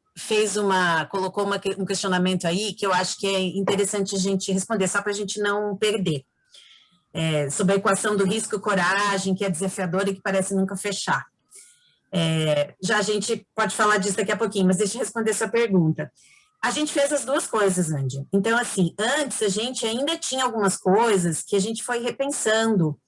colocou um questionamento aí que eu acho que é interessante a gente responder, só para a gente não perder. Sobre a equação do risco-coragem, que é desafiadora e que parece nunca fechar. Já a gente pode falar disso daqui a pouquinho, mas deixa eu responder essa pergunta. A gente fez as duas coisas, Andy. Então, assim, antes a gente ainda tinha algumas coisas que a gente foi repensando.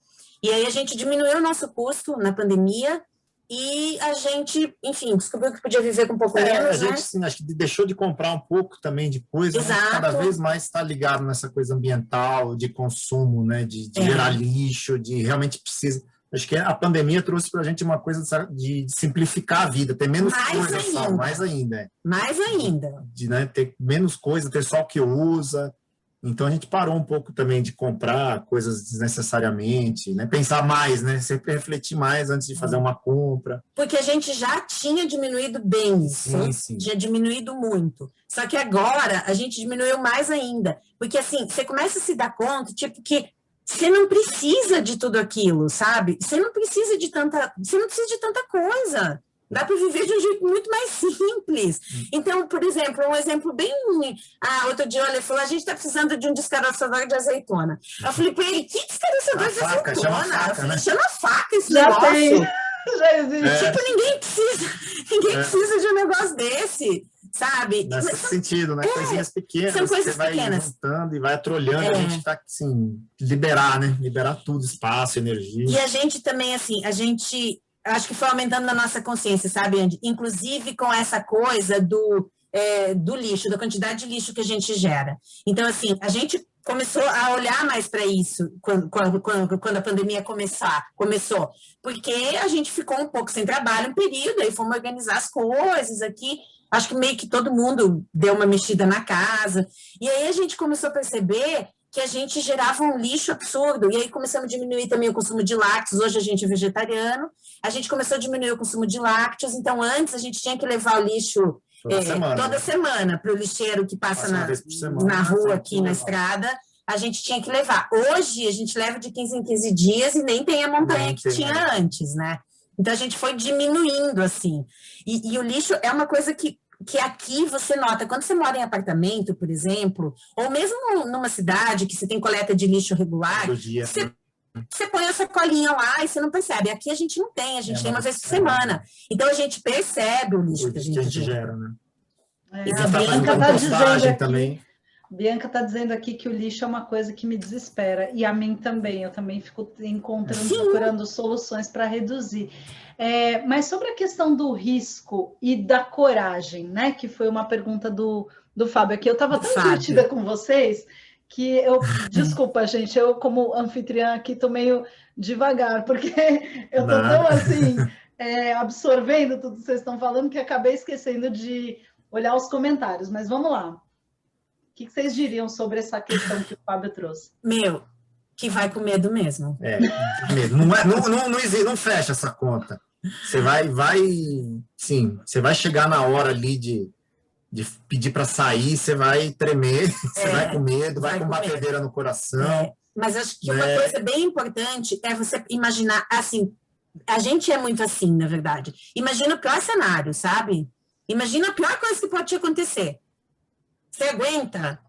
E aí a gente diminuiu o nosso custo na pandemia e a gente, enfim, descobriu que podia viver com um pouco menos,
a gente, sim, acho que deixou de comprar um pouco também de coisa, mas cada vez mais está ligado nessa coisa ambiental, de consumo, né, de gerar lixo, de realmente precisa... Acho que a pandemia trouxe para a gente uma coisa de simplificar a vida, ter menos coisa só, mais ainda.
Mais ainda.
De, né, ter menos coisa, ter só o que usa. Então, a gente parou um pouco também de comprar coisas desnecessariamente, né? Pensar mais, né? Sempre refletir mais antes de fazer uma compra.
Porque a gente já tinha diminuído bem isso.
Sim.
Tinha diminuído muito. Só que agora a gente diminuiu mais ainda. Porque, assim, você começa a se dar conta, tipo, que você não precisa de tudo aquilo, sabe? Você não precisa de tanta coisa. Dá para viver de um jeito muito mais simples. Então, por exemplo, um exemplo bem... outro dia ele falou, a gente está precisando de um descaraçador de azeitona. Eu falei para ele, que descaraçador de azeitona?
Chama faca, né?
Chama faca esse
Já
negócio.
Tem. Já existe.
Tipo, ninguém precisa de um negócio desse, sabe?
Nesse sentido, né? Coisinhas pequenas.
São coisas
que você
pequenas.
Vai juntando e vai atrolhando. A gente tá, assim, liberar, né? Liberar tudo, espaço, energia.
E a gente também, assim, acho que foi aumentando a nossa consciência, sabe, Andy? Inclusive com essa coisa do lixo, da quantidade de lixo que a gente gera. Então, assim, a gente começou a olhar mais para isso quando a pandemia começou, porque a gente ficou um pouco sem trabalho um período, aí fomos organizar as coisas aqui, acho que meio que todo mundo deu uma mexida na casa, e aí a gente começou a perceber que a gente gerava um lixo absurdo, e aí começamos a diminuir também o consumo de lácteos, hoje a gente é vegetariano, a gente começou a diminuir o consumo de lácteos, então antes a gente tinha que levar o lixo toda semana para o lixeiro que passa na rua aqui na estrada, a gente tinha que levar. Hoje a gente leva de 15 em 15 dias e nem tem a montanha que tinha antes, né? Então a gente foi diminuindo, assim. E o lixo é uma coisa que aqui você nota, quando você mora em apartamento, por exemplo, ou mesmo numa cidade que você tem coleta de lixo regular, você põe a sacolinha lá e você não percebe. Aqui a gente não tem, a gente tem uma vez por semana. Então a gente percebe o lixo que a gente gera, né?
A Bianca está dizendo também. Bianca está dizendo aqui que o lixo é uma coisa que me desespera, e a mim também, eu também fico procurando soluções para reduzir. Mas sobre a questão do risco e da coragem, né, que foi uma pergunta do Fábio aqui, eu estava tão divertida com vocês, que desculpa gente, eu como anfitriã aqui estou meio devagar, porque eu estou tão assim, absorvendo tudo que vocês estão falando, que acabei esquecendo de olhar os comentários, mas vamos lá. O que vocês diriam sobre essa questão que o Fábio trouxe?
Que vai com medo mesmo.
Medo. Não fecha essa conta. Você vai chegar na hora ali de pedir para sair, você vai tremer, você vai com medo, vai com batedeira no coração.
Mas acho que uma coisa bem importante é você imaginar, assim, a gente é muito assim, na verdade. Imagina o pior cenário, sabe? Imagina a pior coisa que pode te acontecer. Você aguenta?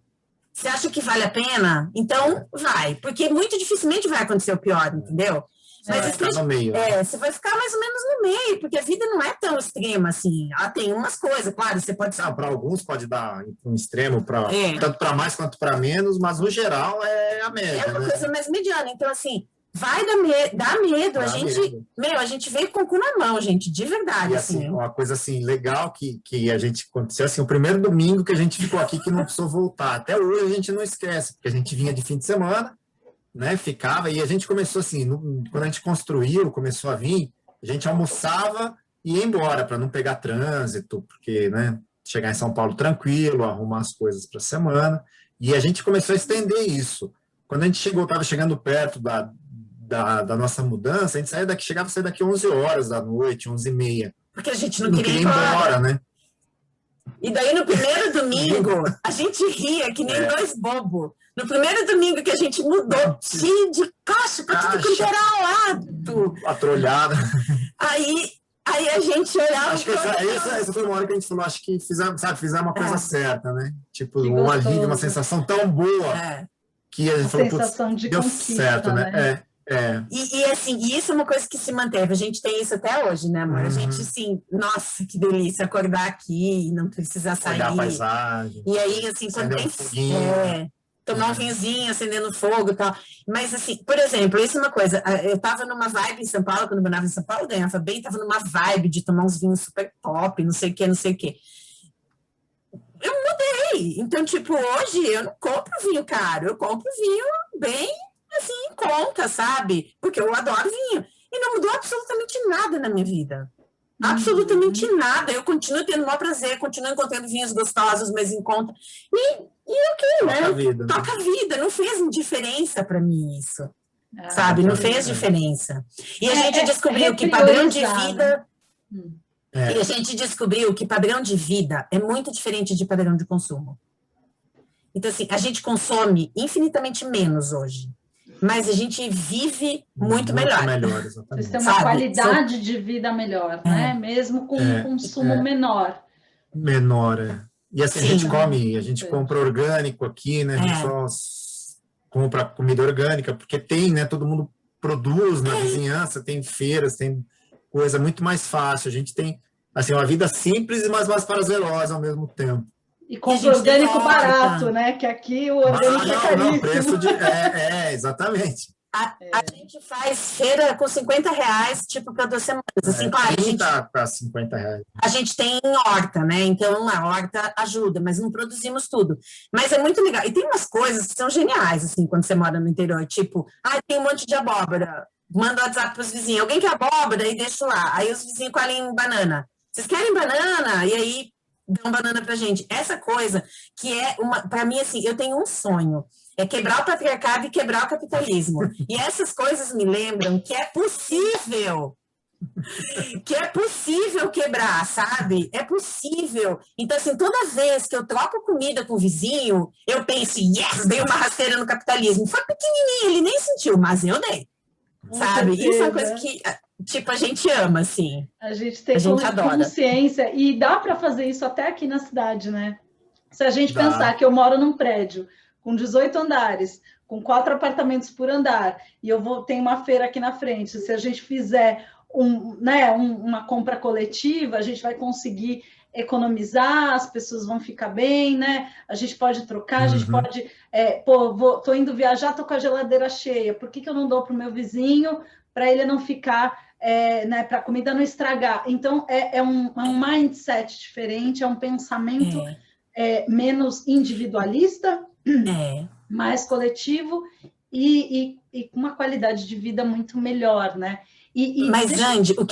Você acha que vale a pena? Então, vai. Porque muito dificilmente vai acontecer o pior, entendeu? Mas você vai ficar mais ou menos no meio, porque a vida não é tão extrema assim. Ela tem umas coisas, claro, você pode...
para alguns pode dar um extremo, tanto para mais quanto para menos, mas no geral é a média.
É uma coisa mais mediana. Então, assim, vai dar medo. A gente veio com o cu na mão, gente, de verdade.
E assim, uma coisa assim, legal que a gente aconteceu, assim, o primeiro domingo que a gente ficou aqui que não precisou voltar. Até hoje a gente não esquece, porque a gente vinha de fim de semana, né, ficava, e a gente começou assim, quando a gente construiu, começou a vir, a gente almoçava e ia embora, para não pegar trânsito, porque, né, chegar em São Paulo tranquilo, arrumar as coisas para a semana, e a gente começou a estender isso. Quando a gente estava chegando perto da nossa mudança, a gente saía daqui 11 horas da noite, 11h30.
Porque a gente não queria ir embora,
né?
E daí, no primeiro domingo, a gente ria que nem dois bobos. No primeiro domingo que a gente mudou, cheio de caixa para tudo quanto era lado.
Patrulhada.
Aí a gente olhava...
Acho que essa foi uma hora que a gente falou, acho que fizemos uma coisa certa, né? Tipo, um alívio, uma sensação tão boa que a gente falou,
sensação de
deu
conquista,
certo, né?
E assim, isso é uma coisa que se manteve, a gente tem isso até hoje, né, amor? A gente, assim, nossa, que delícia acordar aqui e não precisar sair.
Olhar a paisagem.
E aí, assim, quando tem tomar um vinhozinho, acendendo fogo e tal. Mas, assim, por exemplo, isso é uma coisa, eu tava numa vibe em São Paulo, quando eu morava em São Paulo, ganhava bem, tava numa vibe de tomar uns vinhos super top, não sei o que. Eu mudei. Então, tipo, hoje eu não compro vinho caro, eu compro vinho bem, assim, em conta, sabe? Porque eu adoro vinho. E não mudou absolutamente nada na minha vida. Absolutamente nada. Eu continuo tendo o maior prazer, continuo encontrando vinhos gostosos, mas em conta. E ok, né? Toca a vida. Não fez diferença para mim isso. Sabe? Não fez diferença. E a gente descobriu que padrão de vida... E a gente descobriu que padrão de vida é muito diferente de padrão de consumo. Então, assim, a gente consome infinitamente menos hoje. Mas a gente vive muito melhor.
Vocês têm uma qualidade de vida melhor, né? Mesmo com um consumo menor.
E assim, a gente compra orgânico aqui, né? A gente só compra comida orgânica, porque tem, né? Todo mundo produz na vizinhança, tem feiras, tem coisa muito mais fácil. A gente tem, assim, uma vida simples, mas mais prazerosa ao mesmo tempo.
E compra orgânico barato, né? Que aqui o orgânico é caríssimo.
Preço de... exatamente.
A gente faz feira com R$50, tipo, para 2 semanas. Assim, claro,
30 para R$50.
A gente tem horta, né? Então, a horta ajuda, mas não produzimos tudo. Mas é muito legal. E tem umas coisas que são geniais, assim, quando você mora no interior. Tipo, tem um monte de abóbora. Manda WhatsApp para os vizinhos. Alguém quer abóbora? E deixa lá. Aí os vizinhos colhem banana. Vocês querem banana? E aí, dão banana pra gente. Essa coisa que é para mim, assim, eu tenho um sonho. É quebrar o patriarcado e quebrar o capitalismo. E essas coisas me lembram que é possível. Que é possível quebrar, sabe? É possível. Então, assim, toda vez que eu troco comida com o vizinho, eu penso, yes, dei uma rasteira no capitalismo. Foi pequenininho, ele nem sentiu, mas eu dei. Sabe? Isso é uma coisa que, tipo, a gente ama, assim.
A gente tem consciência. E dá para fazer isso até aqui na cidade, né? Se a gente pensar que eu moro num prédio com 18 andares, com 4 apartamentos por andar, e tenho uma feira aqui na frente, se a gente fizer uma compra coletiva, a gente vai conseguir economizar, as pessoas vão ficar bem, né? A gente pode trocar, a gente pode... tô indo viajar, tô com a geladeira cheia, por que eu não dou para o meu vizinho para ele não ficar... para a comida não estragar? Então, é um mindset diferente, é um pensamento menos individualista, mais coletivo e com uma qualidade de vida muito melhor, né?
Mas, Andy, o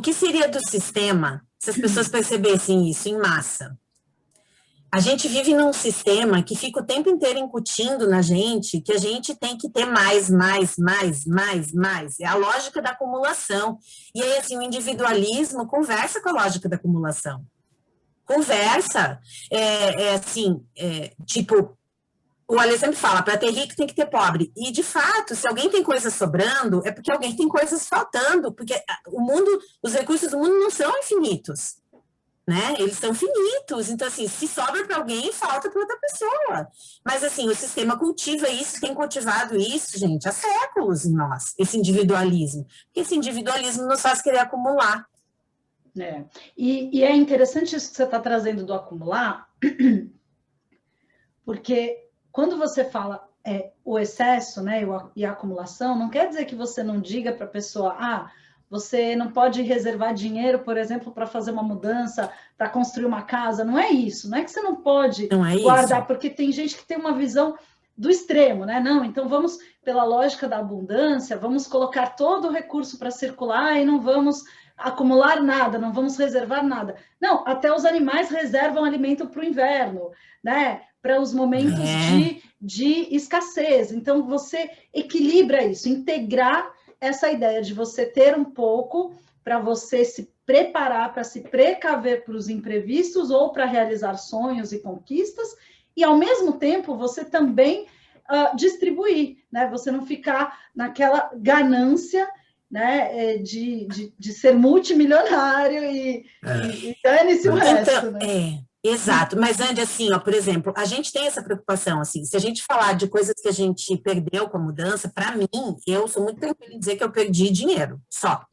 que seria do sistema se as pessoas percebessem isso em massa? A gente vive num sistema que fica o tempo inteiro incutindo na gente que a gente tem que ter mais. É a lógica da acumulação. E aí, assim, o individualismo conversa com a lógica da acumulação. Conversa. Tipo... O Ale sempre fala, para ter rico tem que ter pobre. E, de fato, se alguém tem coisas sobrando, é porque alguém tem coisas faltando, porque os recursos do mundo não são infinitos, né? Eles são finitos. Então, assim, se sobra para alguém, falta para outra pessoa. Mas, assim, o sistema cultiva isso, tem cultivado isso, gente, há séculos em nós, esse individualismo. Porque esse individualismo nos faz querer acumular.
E é interessante isso que você está trazendo do acumular, porque... Quando você fala o excesso, né, e a acumulação, não quer dizer que você não diga para a pessoa, você não pode reservar dinheiro, por exemplo, para fazer uma mudança, para construir uma casa. Não é isso, não é que você não pode guardar, porque tem gente que tem uma visão do extremo, né? Não, então vamos, pela lógica da abundância, vamos colocar todo o recurso para circular e não vamos acumular nada, não vamos reservar nada. Não, até os animais reservam alimento para o inverno, né? Para os momentos de escassez. Então, você equilibra isso, integrar essa ideia de você ter um pouco para você se preparar, para se precaver para os imprevistos ou para realizar sonhos e conquistas, e, ao mesmo tempo, você também distribuir, né? Você não ficar naquela ganância, né, de ser multimilionário e dane-se o resto, né?
Exato, mas Andy, assim, por exemplo, a gente tem essa preocupação, assim, se a gente falar de coisas que a gente perdeu com a mudança, para mim, eu sou muito tranquila em dizer que eu perdi dinheiro, só.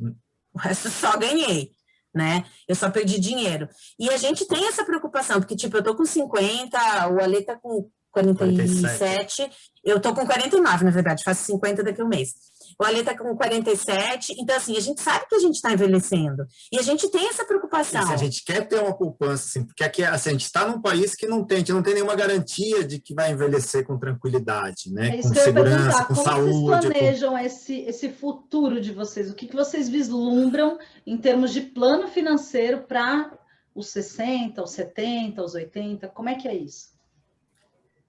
O resto só ganhei, né? Eu só perdi dinheiro. E a gente tem essa preocupação, porque, tipo, eu tô com 50, o Ale tá com 47, eu tô com 49, na verdade, faço 50 daqui a um mês. O Ale está com 47, então, assim, a gente sabe que a gente está envelhecendo. E a gente tem essa preocupação.
Se a gente quer ter uma poupança, assim, porque aqui assim, a gente está num país que não tem, a gente não tem nenhuma garantia de que vai envelhecer com tranquilidade, né? Com segurança, com saúde.
Como vocês planejam esse futuro de vocês? O que vocês vislumbram em termos de plano financeiro para os 60, os 70, os 80? Como é que é isso?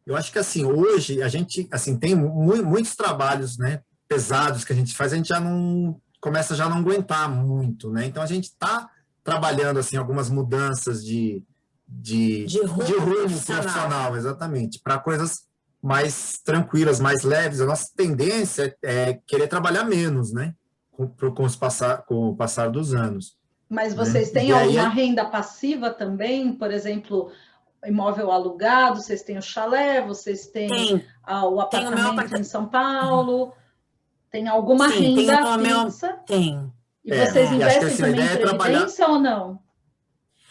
Eu acho que, assim, hoje a gente, assim, tem muitos trabalhos, né, pesados que a gente faz, a gente já não começa a não aguentar muito, né? Então a gente está trabalhando assim algumas mudanças de rumo profissional, exatamente, para coisas mais tranquilas, mais leves. A nossa tendência é querer trabalhar menos, né? Com o passar dos anos.
Mas vocês têm alguma renda passiva também? Por exemplo, imóvel alugado, vocês têm o chalé, vocês têm o apartamento em São Paulo... Tem alguma renda fixa?
Tem.
E vocês investem também em previdência ou não?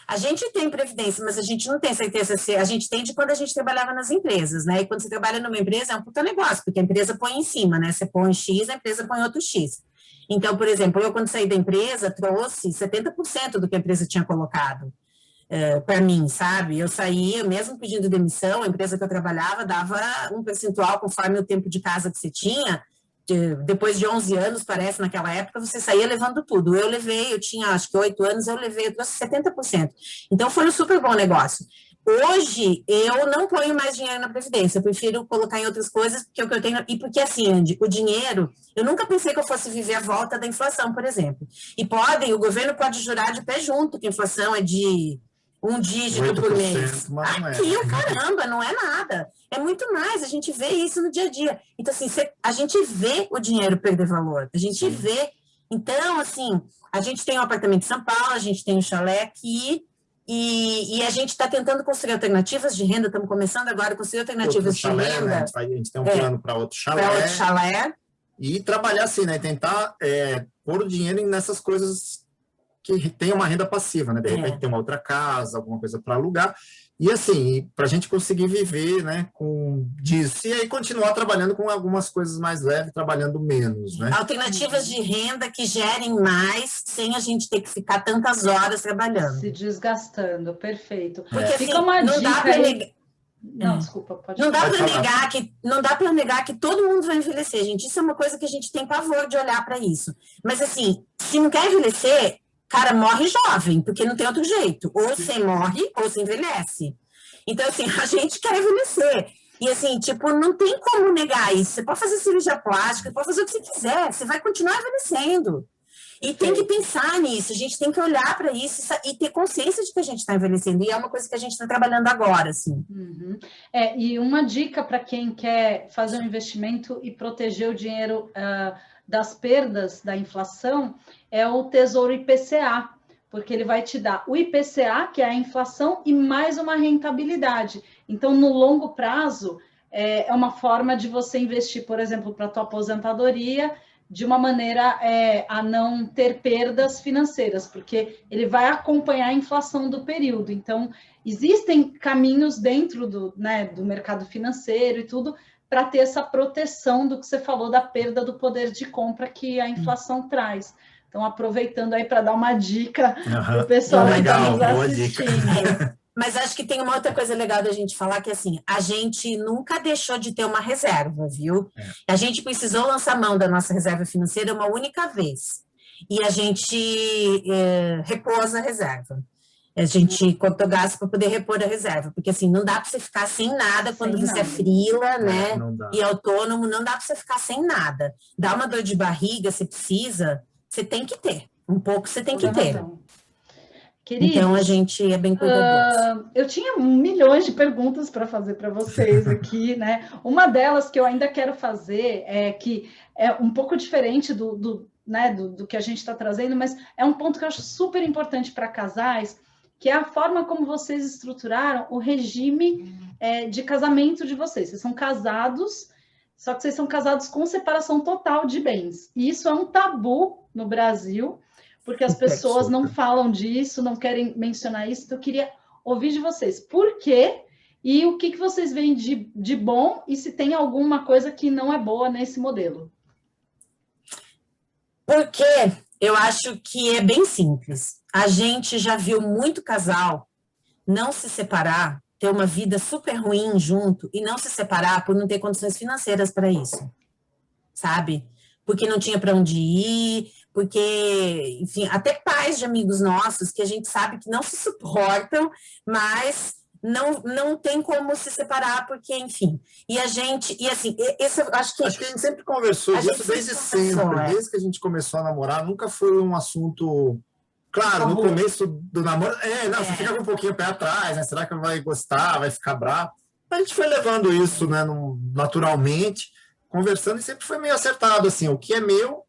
A gente tem previdência, mas a gente não tem certeza se a gente tem de quando a gente trabalhava nas empresas, né? E quando você trabalha numa empresa é um puta negócio, porque a empresa põe em cima, né? Você põe X, a empresa põe outro X. Então, por exemplo, eu quando saí da empresa trouxe 70% do que a empresa tinha colocado para mim, sabe? Eu saía, mesmo pedindo demissão, a empresa que eu trabalhava dava um percentual conforme o tempo de casa que você tinha. Depois de 11 anos, parece, naquela época, você saía levando tudo. Eu tinha acho que 8 anos, eu trouxe 70%. Então, foi um super bom negócio. Hoje, eu não ponho mais dinheiro na Previdência, eu prefiro colocar em outras coisas, porque é o que eu tenho... E porque, assim, Andy, o dinheiro... Eu nunca pensei que eu fosse viver a volta da inflação, por exemplo. E o governo pode jurar de pé junto que a inflação é de um dígito por mês. Aqui, o caramba, não é nada. É muito mais, a gente vê isso no dia a dia. Então, assim, a gente vê o dinheiro perder valor, a gente vê. Então, assim, a gente tem um apartamento em São Paulo, a gente tem um chalé aqui, e a gente está tentando construir alternativas de renda, estamos começando agora a construir alternativas de renda. Né?
A gente tem um plano para outro chalé.
Para outro chalé.
E trabalhar assim, né? Tentar pôr o dinheiro nessas coisas que tem uma renda passiva, né? De repente tem uma outra casa, alguma coisa para alugar. E assim, para a gente conseguir viver, né, com disso. E aí continuar trabalhando com algumas coisas mais leves, trabalhando menos, né?
Alternativas de renda que gerem mais, sem a gente ter que ficar tantas horas trabalhando.
Se desgastando, perfeito.
Porque fica uma dica... Dá pra negar...
Não, desculpa, pode
não dá para negar que todo mundo vai envelhecer, gente. Isso é uma coisa que a gente tem pavor de olhar para isso. Mas assim, se não quer envelhecer, cara, morre jovem, porque não tem outro jeito. Ou você morre, ou você envelhece. Então, assim, a gente quer envelhecer. E, assim, tipo, não tem como negar isso. Você pode fazer cirurgia plástica, pode fazer o que você quiser. Você vai continuar envelhecendo. E tem que pensar nisso. A gente tem que olhar para isso e ter consciência de que a gente está envelhecendo. E é uma coisa que a gente está trabalhando agora, assim.
Uhum. E uma dica para quem quer fazer um investimento e proteger o dinheiro das perdas da inflação é o Tesouro IPCA, porque ele vai te dar o IPCA, que é a inflação, e mais uma rentabilidade. Então, no longo prazo, é uma forma de você investir, por exemplo, para a tua aposentadoria, de uma maneira a não ter perdas financeiras, porque ele vai acompanhar a inflação do período. Então, existem caminhos dentro do mercado financeiro e tudo, para ter essa proteção do que você falou da perda do poder de compra que a inflação traz. Então, aproveitando aí para dar uma dica para o pessoal que está nos assistindo.
Mas acho que tem uma outra coisa legal da gente falar, que assim, a gente nunca deixou de ter uma reserva, viu? A gente precisou lançar mão da nossa reserva financeira uma única vez. E a gente repôs a reserva. A gente cortou gasto para poder repor a reserva, porque assim, não dá para você ficar sem nada quando você é freela, né? E autônomo, não dá para você ficar sem nada. Dá uma dor de barriga, você precisa, você tem que ter. Um pouco você tem que ter.
Queridos,
então a gente é bem cuidadoso.
Eu tinha milhões de perguntas para fazer para vocês aqui, né? Uma delas que eu ainda quero fazer que é um pouco diferente do que a gente está trazendo, mas é um ponto que eu acho super importante para casais, que é a forma como vocês estruturaram o regime de casamento de vocês. Vocês são casados, só que vocês são casados com separação total de bens. E isso é um tabu no Brasil, porque as pessoas não falam disso, não querem mencionar isso. Então, eu queria ouvir de vocês por quê e o que vocês veem de bom e se tem alguma coisa que não é boa nesse modelo.
Porque eu acho que é bem simples. A gente já viu muito casal não se separar, ter uma vida super ruim junto e não se separar por não ter condições financeiras para isso, sabe? Porque não tinha para onde ir, porque, enfim, até pais de amigos nossos que a gente sabe que não se suportam, mas não tem como se separar, porque, enfim. E a gente, e assim, acho que a gente
sempre conversou disso desde sempre, desde que a gente começou a namorar, nunca foi um assunto. Claro, no começo do namoro, você fica com um pouquinho o pé atrás, né? Será que vai gostar, vai ficar bravo? A gente foi levando isso, né, naturalmente, conversando, e sempre foi meio acertado, assim, o que é meu,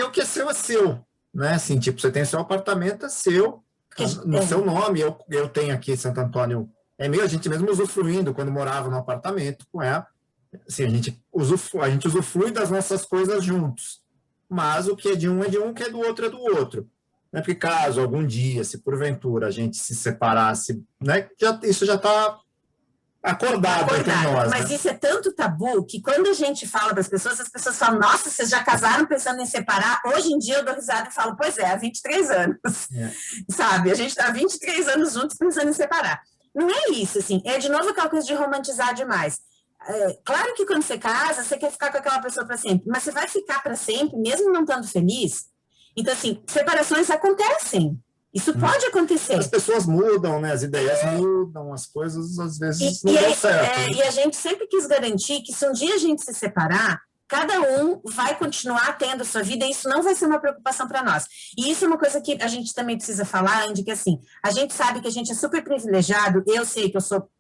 o que é seu, né? Assim, tipo, você tem seu apartamento, é seu, no seu nome, eu tenho aqui Santo Antônio, é meu, a gente mesmo usufruindo, quando morava no apartamento com ela, assim, a gente usufrui das nossas coisas juntos, mas o que é de um, o que é do outro é do outro. né? Porque caso algum dia, se porventura a gente se separasse, né? Isso já está acordado entre nós.
Mas
né?
isso é tanto tabu que quando a gente fala para as pessoas falam, nossa, vocês já casaram pensando em separar? Hoje em dia eu dou risada e falo, pois é, há 23 anos. Sabe? A gente está há 23 anos juntos pensando em separar. Não é isso, assim, é de novo aquela coisa de romantizar demais. Claro que quando você casa, você quer ficar com aquela pessoa para sempre, mas você vai ficar para sempre, mesmo não estando feliz? Então, assim, separações acontecem. Isso pode acontecer.
As pessoas mudam, né? As ideias mudam, as coisas às vezes não dão certo.
E a gente sempre quis garantir que se um dia a gente se separar, cada um vai continuar tendo a sua vida e isso não vai ser uma preocupação para nós. E isso é uma coisa que a gente também precisa falar, Andy, que assim, a gente sabe que a gente é super privilegiado, eu sei que eu sou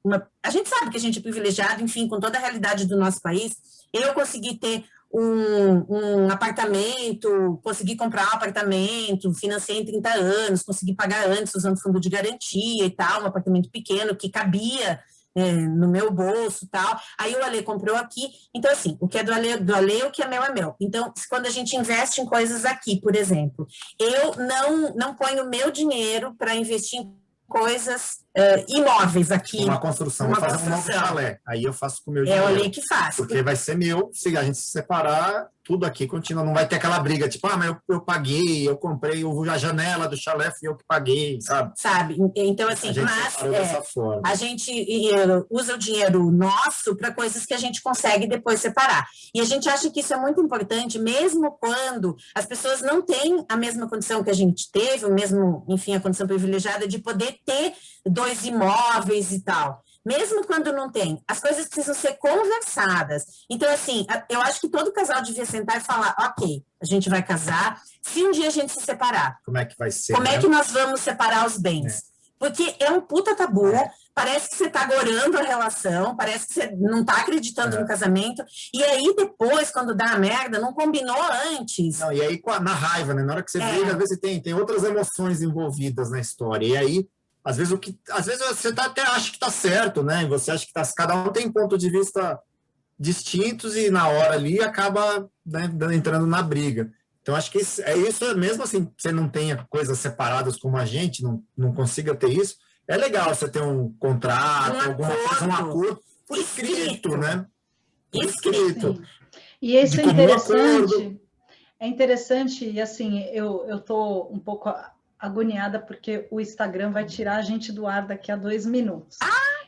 a gente sabe que a gente é privilegiado, enfim, com toda a realidade do nosso país. Eu consegui ter um apartamento, consegui comprar um apartamento, financei em 30 anos, consegui pagar antes usando fundo de garantia e tal, um apartamento pequeno que cabia no meu bolso e tal. Aí o Ale comprou aqui. Então, assim, o que é do Ale, o que é meu. Então, quando a gente investe em coisas aqui, por exemplo, eu não ponho meu dinheiro para investir em coisas imóveis aqui.
Uma construção, vou fazer um novo chalé. Aí eu faço com o meu dinheiro.
É o Ale que faz.
Porque vai ser meu, se a gente se separar, tudo aqui continua. Não vai ter aquela briga, tipo, mas eu paguei, eu comprei a janela do chalé, fui eu que paguei, sabe?
Sabe? Então, assim, a gente usa o dinheiro nosso para coisas que a gente consegue depois separar. E a gente acha que isso é muito importante, mesmo quando as pessoas não têm a mesma condição que a gente teve, ou mesmo, enfim, a condição privilegiada de poder ter 2 imóveis e tal. Mesmo quando não tem, as coisas precisam ser conversadas. Então, assim, eu acho que todo casal devia sentar e falar, ok, a gente vai casar, se um dia a gente se separar.
Como é que vai ser?
Como é que nós vamos separar os bens? Porque é um puta tabu, parece que você tá gorando a relação, parece que você não tá acreditando no casamento, e aí depois, quando dá a merda, não combinou antes.
Não, e aí na raiva, né? Na hora que você briga, às vezes tem outras emoções envolvidas na história, e aí às vezes você até acha que está certo, né? E você acha que cada um tem ponto de vista distintos e na hora ali acaba, né, entrando na briga. Então acho que isso mesmo assim, você não tenha coisas separadas como a gente, não consiga ter isso, é legal você ter um contrato, alguma coisa, um acordo por escrito, né? Por escrito.
E isso é interessante. É interessante, e assim, eu estou um pouco agoniada porque o Instagram vai tirar a gente do ar daqui a 2 minutos.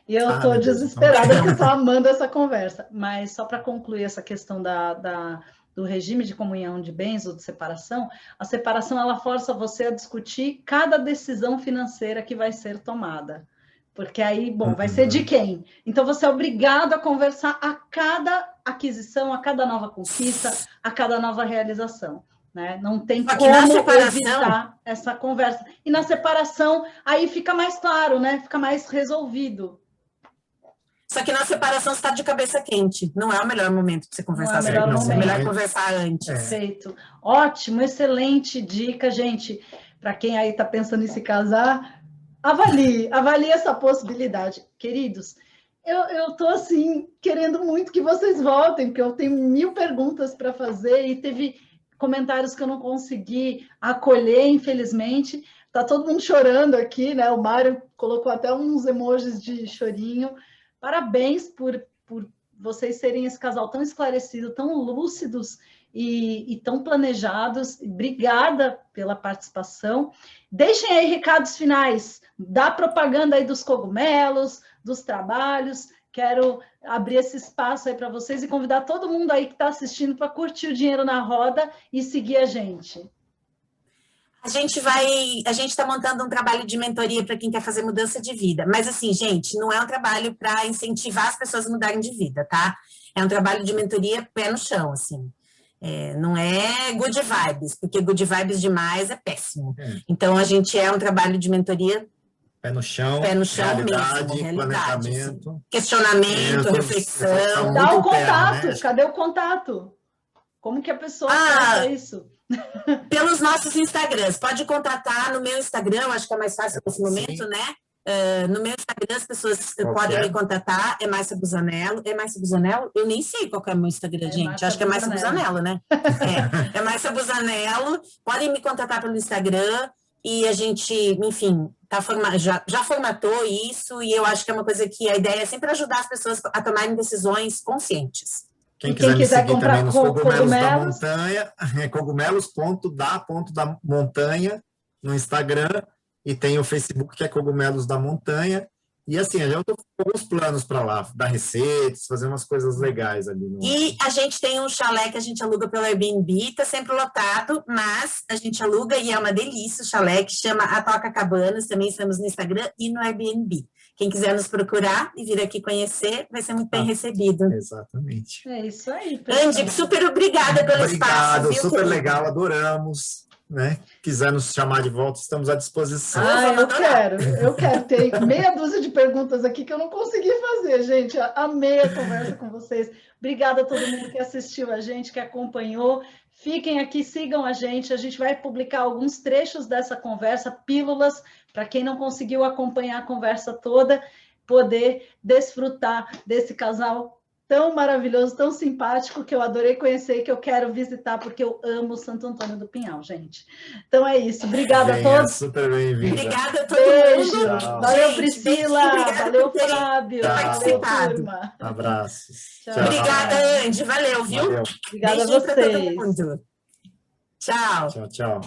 E eu estou desesperada porque eu estou amando essa conversa. Mas só para concluir essa questão do regime de comunhão de bens ou de separação, a separação ela força você a discutir cada decisão financeira que vai ser tomada. Porque aí, vai ser de quem? Então você é obrigado a conversar a cada aquisição, a cada nova conquista, a cada nova realização. Né? Não tem como evitar essa conversa. E na separação, aí fica mais claro, né? Fica mais resolvido.
Só que na separação você está de cabeça quente. Não é o melhor momento para você conversar.
É
melhor conversar antes.
Perfeito. Ótimo, excelente dica, gente. Para quem aí está pensando em se casar, avalie essa possibilidade. Queridos, eu estou assim, querendo muito que vocês voltem, porque eu tenho 1000 perguntas para fazer e teve comentários que eu não consegui acolher, infelizmente. Tá todo mundo chorando aqui, né? O Mário colocou até uns emojis de chorinho. Parabéns por vocês serem esse casal tão esclarecido, tão lúcidos e tão planejados. Obrigada pela participação. Deixem aí recados finais da propaganda aí dos cogumelos, dos trabalhos. Quero abrir esse espaço aí para vocês e convidar todo mundo aí que está assistindo para curtir o Dinheiro na Roda e seguir a gente.
A gente está montando um trabalho de mentoria para quem quer fazer mudança de vida. Mas assim, gente, não é um trabalho para incentivar as pessoas a mudarem de vida, tá? É um trabalho de mentoria pé no chão, assim. Não é good vibes, porque good vibes demais é péssimo. Então, a gente é um trabalho de mentoria
pé no chão
realidade,
mesmo, planejamento,
assim. Questionamento, reflexão.
Dá o contato, né? Cadê o contato? Como que a pessoa faz isso?
Pelos nossos Instagrams. Pode contatar no meu Instagram, acho que é mais fácil nesse momento, né? No meu Instagram as pessoas podem me contatar, é Márcia Busanello. É Márcia Busanello? Eu nem sei qual que é o meu Instagram, gente.
Márcia
acho que é Márcia Busanello, né? É Márcia Busanello. Podem me contatar pelo Instagram. e a gente, enfim, já formatou isso, e eu acho que é uma coisa que a ideia é sempre ajudar as pessoas a tomarem decisões conscientes.
Quem quiser me seguir também nos cogumelos da
cogumelos.
montanha, é cogumelos.da.montanha no Instagram, e tem o Facebook, que é Cogumelos da Montanha. E assim, eu estou com alguns planos para lá, dar receitas, fazer umas coisas legais ali.
E a gente tem um chalé que a gente aluga pelo Airbnb, está sempre lotado, mas a gente aluga e é uma delícia o chalé, que chama A Toca Cabanas, também estamos no Instagram e no Airbnb. Quem quiser nos procurar e vir aqui conhecer, vai ser muito bem recebido.
Exatamente.
É isso aí, pessoal.
Andy, super obrigada pelo espaço.
Obrigado, super legal, adoramos. Né? Quiser nos chamar de volta, estamos à disposição.
Eu quero. Ter meia dúzia de perguntas aqui que eu não consegui fazer, gente. Amei a conversa com vocês. Obrigada a todo mundo que assistiu a gente, que acompanhou. Fiquem aqui, sigam a gente vai publicar alguns trechos dessa conversa, pílulas, para quem não conseguiu acompanhar a conversa toda, poder desfrutar desse casal tão maravilhoso, tão simpático, que eu adorei conhecer e que eu quero visitar, porque eu amo Santo Antônio do Pinhal, gente. Então é isso. Obrigada a todos.
Super bem-vinda.
Obrigada a todo
Beijo.
mundo.
Valeu, Priscila. Valeu, Fábio.
Valeu,
turma.
Abraços.
Tchau. Obrigada, Andy. Valeu, viu?
Valeu.
Obrigada a vocês.
Tchau.
Tchau, tchau.